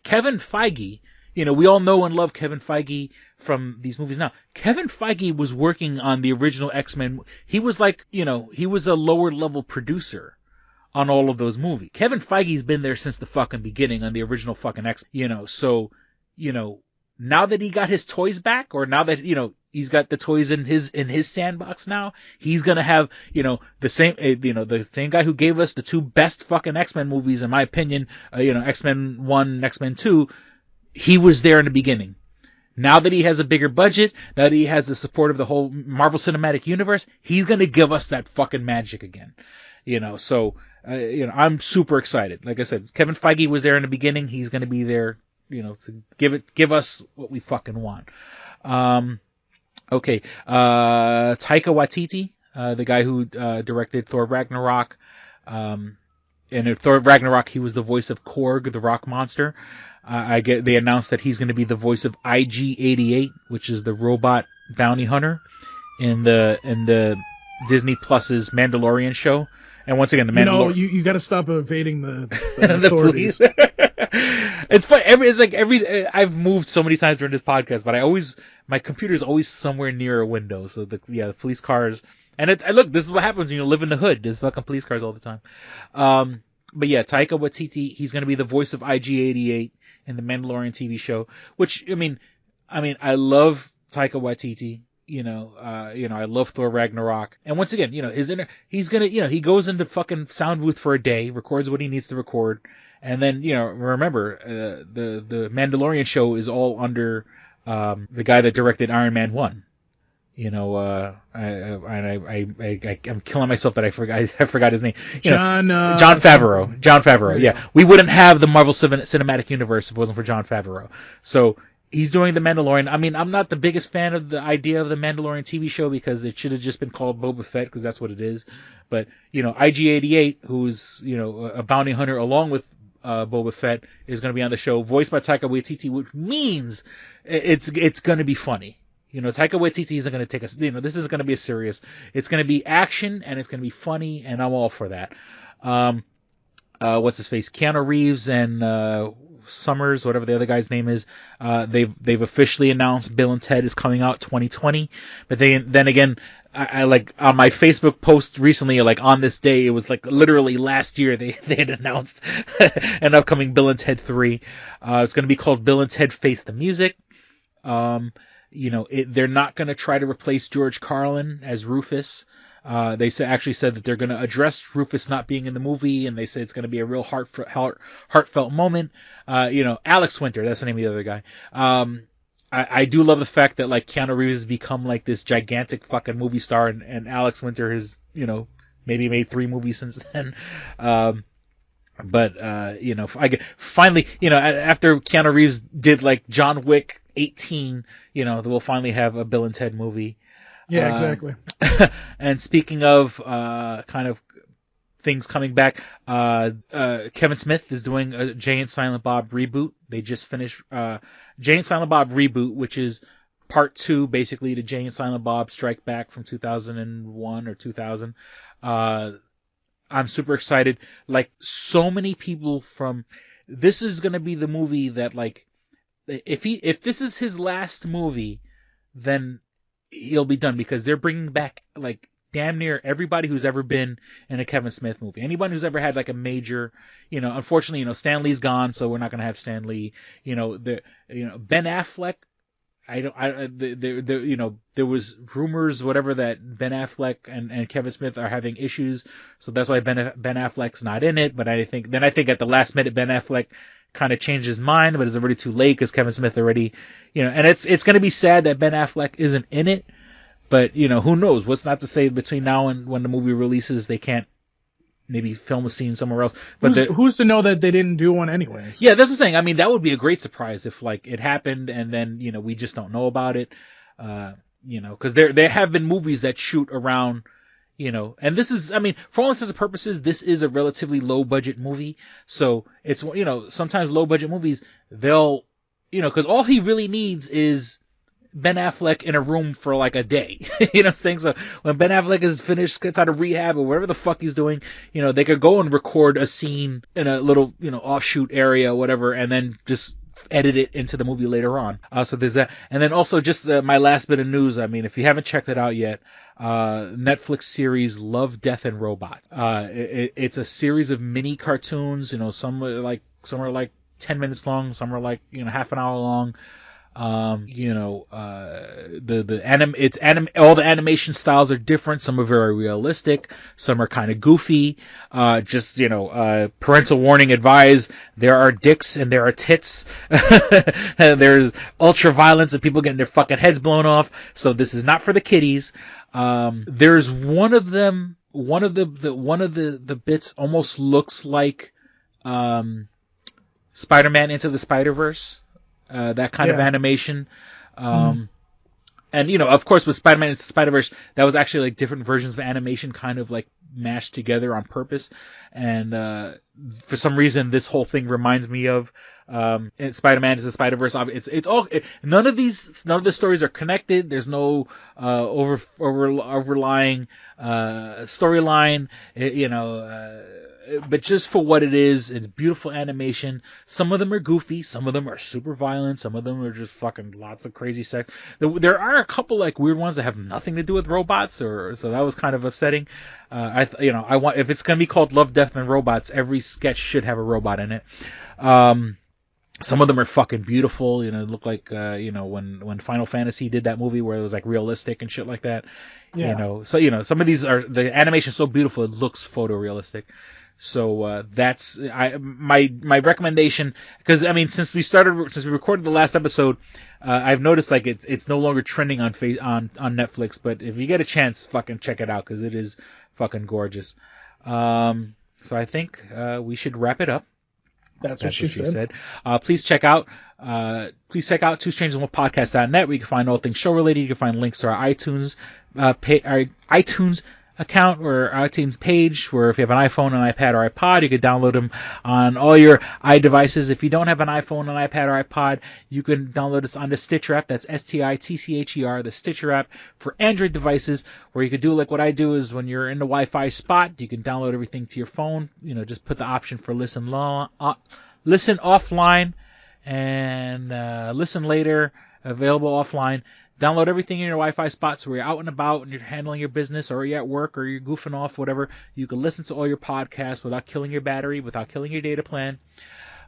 Kevin Feige, we all know and love Kevin Feige from these movies now. Kevin Feige was working on the original X-Men. He was like, he was a lower level producer on all of those movies. Kevin Feige's been there since the fucking beginning on the original fucking X, so, now that he got his toys back, or now that, he's got the toys in his sandbox now, he's gonna have, the same guy who gave us the two best fucking X-Men movies, in my opinion, X-Men 1 and X-Men 2, he was there in the beginning. Now that he has a bigger budget, now that he has the support of the whole Marvel Cinematic Universe, he's gonna give us that fucking magic again. So, I'm super excited. Like I said, Kevin Feige was there in the beginning, he's gonna be there, to give us what we fucking want. Okay. Taika Waititi, the guy who, directed Thor Ragnarok, and in Thor Ragnarok, he was the voice of Korg, the rock monster. They announced that he's going to be the voice of IG-88, which is the robot bounty hunter in the Disney Plus's Mandalorian show. And once again, the Mandalorian. You got to stop evading the the authorities. It's fun. I've moved so many times during this podcast, but my computer's always somewhere near a window. So the police cars, and look, this is what happens when you live in the hood. There's fucking police cars all the time. But yeah, Taika Waititi, he's going to be the voice of IG-88 in the Mandalorian TV show, which, I mean, I love Taika Waititi. I love Thor Ragnarok. And once again, he goes into fucking sound booth for a day, records what he needs to record. And then, remember, the Mandalorian show is all under, the guy that directed Iron Man 1. I'm killing myself that I forgot his name. John Favreau. John Favreau. Yeah. We wouldn't have the Marvel Cinematic Universe if it wasn't for John Favreau. So he's doing the Mandalorian. I mean, I'm not the biggest fan of the idea of the Mandalorian TV show because it should have just been called Boba Fett because that's what it is. But, IG-88, who's, a bounty hunter along with Boba Fett, is going to be on the show, voiced by Taika Waititi, which means it's going to be funny. Taika Waititi isn't going to take us, this is going to be it's going to be action and it's going to be funny, and I'm all for that. What's his face? Keanu Reeves and, Summers, whatever the other guy's name is. They've officially announced Bill and Ted is coming out 2020. But then again, I like on my Facebook post recently, like on this day, it was like literally last year they had announced an upcoming Bill and Ted 3. It's going to be called Bill and Ted Face the Music. They're not going to try to replace George Carlin as Rufus. They actually said that they're going to address Rufus not being in the movie, and they say it's going to be a real heartfelt moment. Alex Winter, that's the name of the other guy. I do love the fact that like Keanu Reeves has become like this gigantic fucking movie star, and Alex Winter has, maybe made 3 movies since then. Finally, after Keanu Reeves did like John Wick 18, we'll finally have a Bill and Ted movie. Yeah, exactly. And speaking of kind of things coming back, Kevin Smith is doing a Jay and Silent Bob reboot. They just finished Jay and Silent Bob reboot, which is part 2, basically, to Jay and Silent Bob Strike Back from 2001 or 2000. I'm super excited. Like, so many people this is going to be the movie that, like, if this is his last movie, then he'll be done, because they're bringing back, like, damn near everybody who's ever been in a Kevin Smith movie. Anyone who's ever had, like, a major, unfortunately, Stan Lee's gone, so we're not going to have Stan Lee. Ben Affleck, there was rumors, whatever, that Ben Affleck and Kevin Smith are having issues, so that's why Ben Affleck's not in it. But I think at the last minute Ben Affleck kind of changed his mind, but it's already too late because Kevin Smith already, and it's going to be sad that Ben Affleck isn't in it. But who knows? What's not to say between now and when the movie releases they can't maybe film a scene somewhere else. But who's to know that they didn't do one anyways? Yeah, that's what I'm saying. I mean, that would be a great surprise if like it happened and then we just don't know about it. Because there have been movies that shoot around. And this is, I mean, for all intents and purposes, this is a relatively low budget movie. So it's, sometimes low budget movies, they'll, because all he really needs is Ben Affleck in a room for like a day. You know what I'm saying? So when Ben Affleck is finished, gets out of rehab or whatever the fuck he's doing, they could go and record a scene in a little, offshoot area, whatever, and then just edit it into the movie later on. So there's that. And then also just my last bit of news. I mean, if you haven't checked it out yet, Netflix series Love, Death and Robots. It's a series of mini cartoons. Some are like 10 minutes long, some are like half an hour long. All the animation styles are different. Some are very realistic. Some are kind of goofy. Parental warning advised. There are dicks and there are tits. There's ultra violence and people getting their fucking heads blown off. So this is not for the kiddies. There's one of them, one of the bits almost looks like, Spider-Man Into the Spider-Verse. That kind of animation. And, of course, with Spider-Man Into the Spider-Verse, that was actually like different versions of animation kind of like mashed together on purpose. And, for some reason, this whole thing reminds me of, Spider-Man Into the Spider-Verse. None of the stories are connected. There's no, overlying, storyline, but just for what it is, it's beautiful animation. Some of them are goofy, some of them are super violent, some of them are just fucking lots of crazy sex. There are a couple like weird ones that have nothing to do with robots, so that was kind of upsetting. I want, if it's gonna be called Love, Death and Robots, every sketch should have a robot in it. Some of them are fucking beautiful, look like, when Final Fantasy did that movie where it was like realistic and shit like that. Yeah. Some of these the animation's so beautiful it looks photorealistic. So, that's, my recommendation, because, I mean, since we recorded the last episode, I've noticed, like, it's no longer trending on Netflix, but if you get a chance, fucking check it out, because it is fucking gorgeous. So I think, we should wrap it up. That's what she said. Please check out twostrangersonepodcast.net, where you can find all things show related. You can find links to our iTunes, iTunes account or iTunes page, where if you have an iPhone, an iPad, or iPod, you can download them on all your iDevices. If you don't have an iPhone, an iPad, or iPod, you can download us on the Stitcher app. That's STITCHER, the Stitcher app for Android devices, where you could do like what I do is when you're in the Wi-Fi spot, you can download everything to your phone. Just put the option for listen listen offline and listen later, available offline. Download everything in your Wi-Fi spot, so when you're out and about and you're handling your business, or you're at work, or you're goofing off, whatever, you can listen to all your podcasts without killing your battery, without killing your data plan.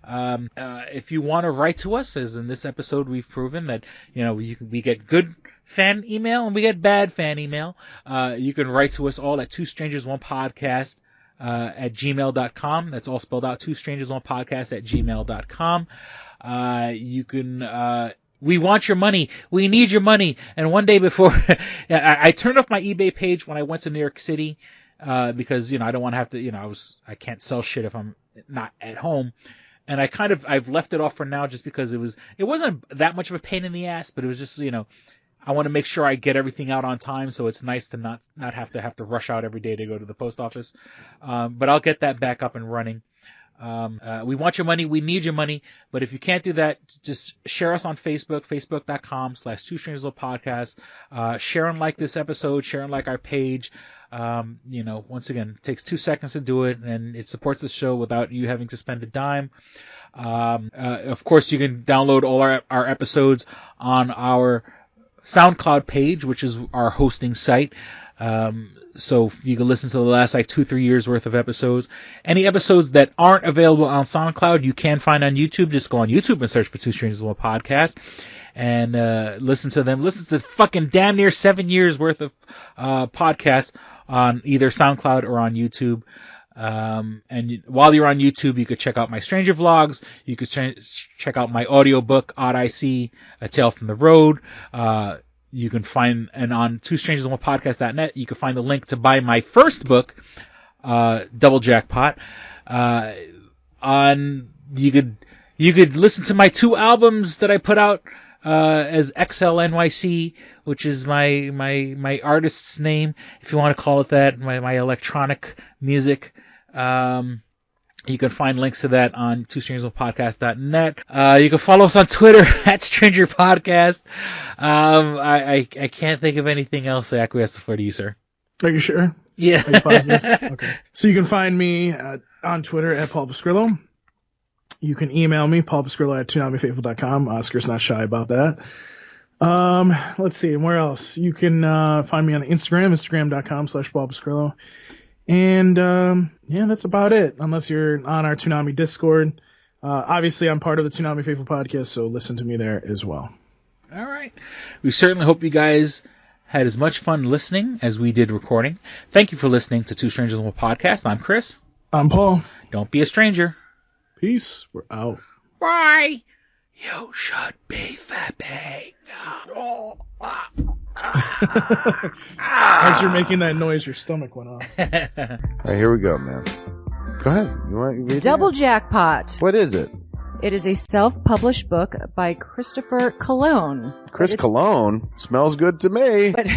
If you want to write to us, as in this episode we've proven that, we get good fan email and we get bad fan email. You can write to us all at twostrangersonepodcast at gmail.com. That's all spelled out, twostrangersonepodcast at gmail.com. You can, we want your money. We need your money. And one day before, I turned off my eBay page when I went to New York City, because, I don't want to have to, I can't sell shit if I'm not at home. And I've left it off for now just because it wasn't that much of a pain in the ass, but it was just, I want to make sure I get everything out on time. So it's nice to not have to rush out every day to go to the post office. But I'll get that back up and running. We want your money. We need your money. But if you can't do that, just share us on Facebook, facebook.com/twostrangerspodcast. Share and like this episode, share and like our page. Once again, it takes 2 seconds to do it, and it supports the show without you having to spend a dime. Of course, you can download all our episodes on our SoundCloud page, which is our hosting site. So you can listen to the last 2-3 years worth of episodes. Any episodes that aren't available on SoundCloud, you can find on YouTube. Just go on YouTube and search for Two Strangers One Podcast and listen to them. Listen to fucking damn near 7 years worth of podcasts on either SoundCloud or on YouTube. And while you're on YouTube, you could check out my Stranger Vlogs. You could check out my audiobook, Odd I See, A Tale from the Road. You can find, and on twostrangersonepodcast.net, you can find the link to buy my first book, Double Jackpot. You could listen to my 2 albums that I put out, as XLNYC, which is my artist's name, if you want to call it that, my electronic music. You can find links to that on twostrangersonepodcast.net. You can follow us on Twitter at Stranger Podcast. I can't think of anything else I acquiesce for you, sir. Are you sure? Yeah. Are you positive? Okay. So you can find me on Twitter at Paul Pascrillo. You can email me, paulpascrillo at toonamifaithful.com. Oscar's not shy about that. Let's see, where else? You can find me on Instagram, instagram.com/Paul Pascrillo. And that's about it, unless you're on our Toonami Discord. Obviously, I'm part of the Toonami Faithful podcast, so listen to me there as well. All right. We certainly hope you guys had as much fun listening as we did recording. Thank you for listening to Two Strangers One Podcast. I'm Chris. I'm Paul. Don't be a stranger. Peace. We're out. Bye. You should be fapping. As you're making that noise, your stomach went off. All right, here we go, man. Go ahead. You want to read Double Jackpot. What is it? It is a self-published book by Christopher Cologne. Chris Cologne? Smells good to me. But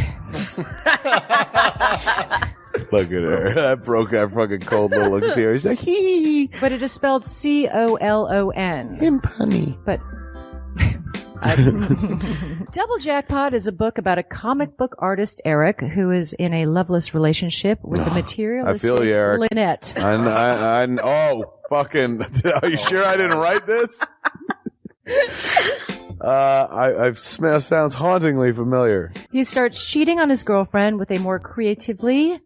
Look at her. That broke that fucking cold little exterior. He's like, hee. But it is spelled Colon. Him punny. But Double Jackpot is a book about a comic book artist, Eric, who is in a loveless relationship with a materialistic I feel you, Eric. Lynette. Oh, fucking. Are you sure I didn't write this? Sounds hauntingly familiar. He starts cheating on his girlfriend with a more creatively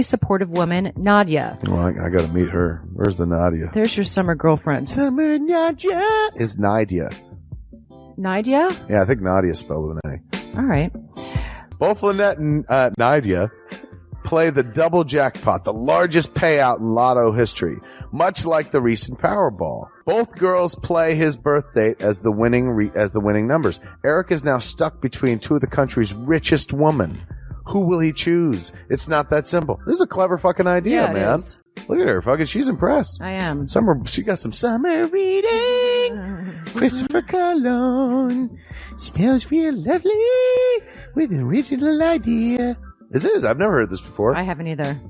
supportive woman, Nadia. Well, I gotta meet her. Where's the Nadia? There's your summer girlfriend. Summer Nadia is Nadia. Nadia? Yeah, I think Nadia is spelled with an A. All right. Both Lynette and Nadia play the double jackpot, the largest payout in lotto history, much like the recent Powerball. Both girls play his birth date as the winning numbers. Eric is now stuck between two of the country's richest women. Who will he choose? It's not that simple. This is a clever fucking idea, yeah, man. Is. Look at her, fucking. She's impressed. I am. She got some summer reading. Christopher Cologne smells real lovely with an original idea. This is. I've never heard this before. I haven't either.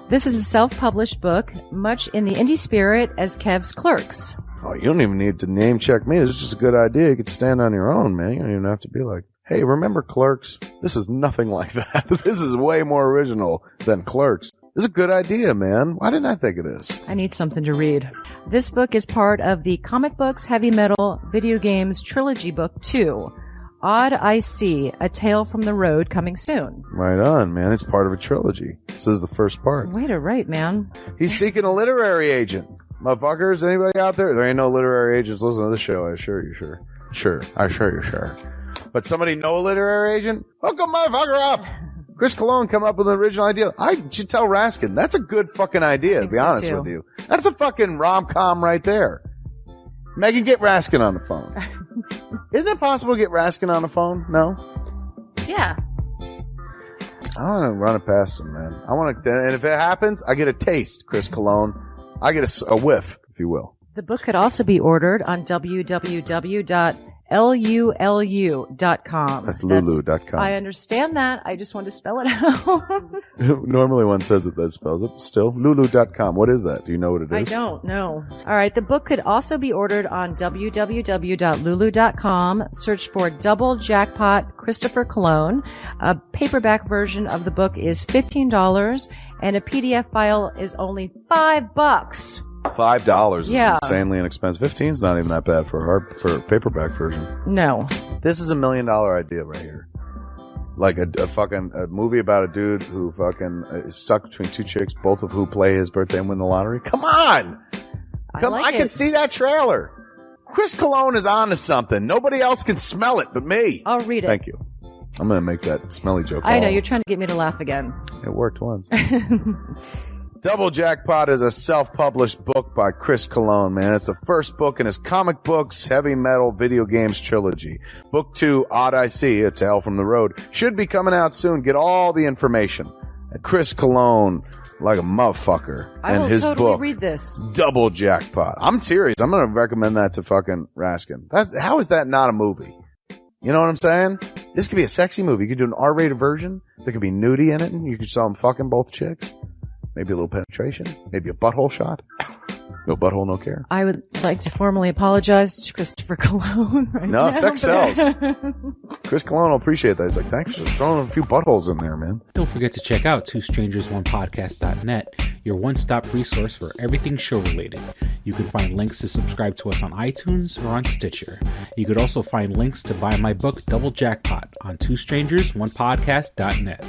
This is a self-published book, much in the indie spirit as Kev's Clerks. Oh, you don't even need to name check me. This is just a good idea. You could stand on your own, man. You don't even have to be like, hey, remember Clerks? This is nothing like that. This is way more original than Clerks. This is a good idea, man. Why didn't I think of this? I need something to read. This book is part of the Comic Books, Heavy Metal, Video Games Trilogy Book 2. Odd I See, A Tale from the Road, coming soon. Right on, man. It's part of a trilogy. This is the first part. Way to write, man. He's seeking a literary agent. Motherfuckers, anybody out there? There ain't no literary agents listening to this show, I assure you, sure. Sure. I assure you, sure. But somebody know a literary agent? Hook a motherfucker up! Chris Cologne come up with an original idea. I should tell Raskin. That's a good fucking idea, to be honest with you. That's a fucking rom-com right there. Megan, get Raskin on the phone. Isn't it possible to get Raskin on the phone? No? Yeah. I want to run it past him, man. I want to, and if it happens, I get a taste, Chris Cologne. I get a whiff, if you will. The book could also be ordered on www.lulu.com. That's lulu.com. I understand that. I just want to spell it out. Normally one says it, that spells it. Still, lulu.com. What is that? Do you know what it is? I don't know. All right. The book could also be ordered on www.lulu.com. Search for Double Jackpot Christopher Cologne. A paperback version of the book is $15 and a PDF file is only $5. $5 is Yeah. insanely inexpensive. 15 is not even that bad for a paperback version. No. This is $1 million idea right here. Like a movie about a dude who fucking is stuck between two chicks, both of who play his birthday and win the lottery. Come on! I can see that trailer. Chris Cologne is on to something. Nobody else can smell it but me. I'll read it. Thank you. I'm going to make that smelly joke. I know. You're trying to get me to laugh again. It worked once. Double Jackpot is a self-published book by Chris Cologne, man. It's the first book in his Comic Books, Heavy Metal, Video Games trilogy. Book 2, Odd I See, A Tale from the Road, should be coming out soon. Get all the information at Chris Cologne, like a motherfucker. I will his totally book, read this. Double Jackpot. I'm serious. I'm going to recommend that to fucking Raskin. How is that not a movie? You know what I'm saying? This could be a sexy movie. You could do an R-rated version. There could be nudie in it, and you could show them fucking both chicks. Maybe a little penetration. Maybe a butthole shot. No butthole, no care. I would like to formally apologize to Christopher Cologne right now. No, sex sells. Chris Cologne will appreciate that. He's like, thanks for throwing a few buttholes in there, man. Don't forget to check out twostrangersonepodcast.net, your one-stop resource for everything show-related. You can find links to subscribe to us on iTunes or on Stitcher. You could also find links to buy my book, Double Jackpot, on twostrangersonepodcast.net.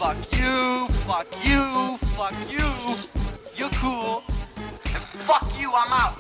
Fuck you, fuck you, fuck you. You're cool. And fuck you, I'm out.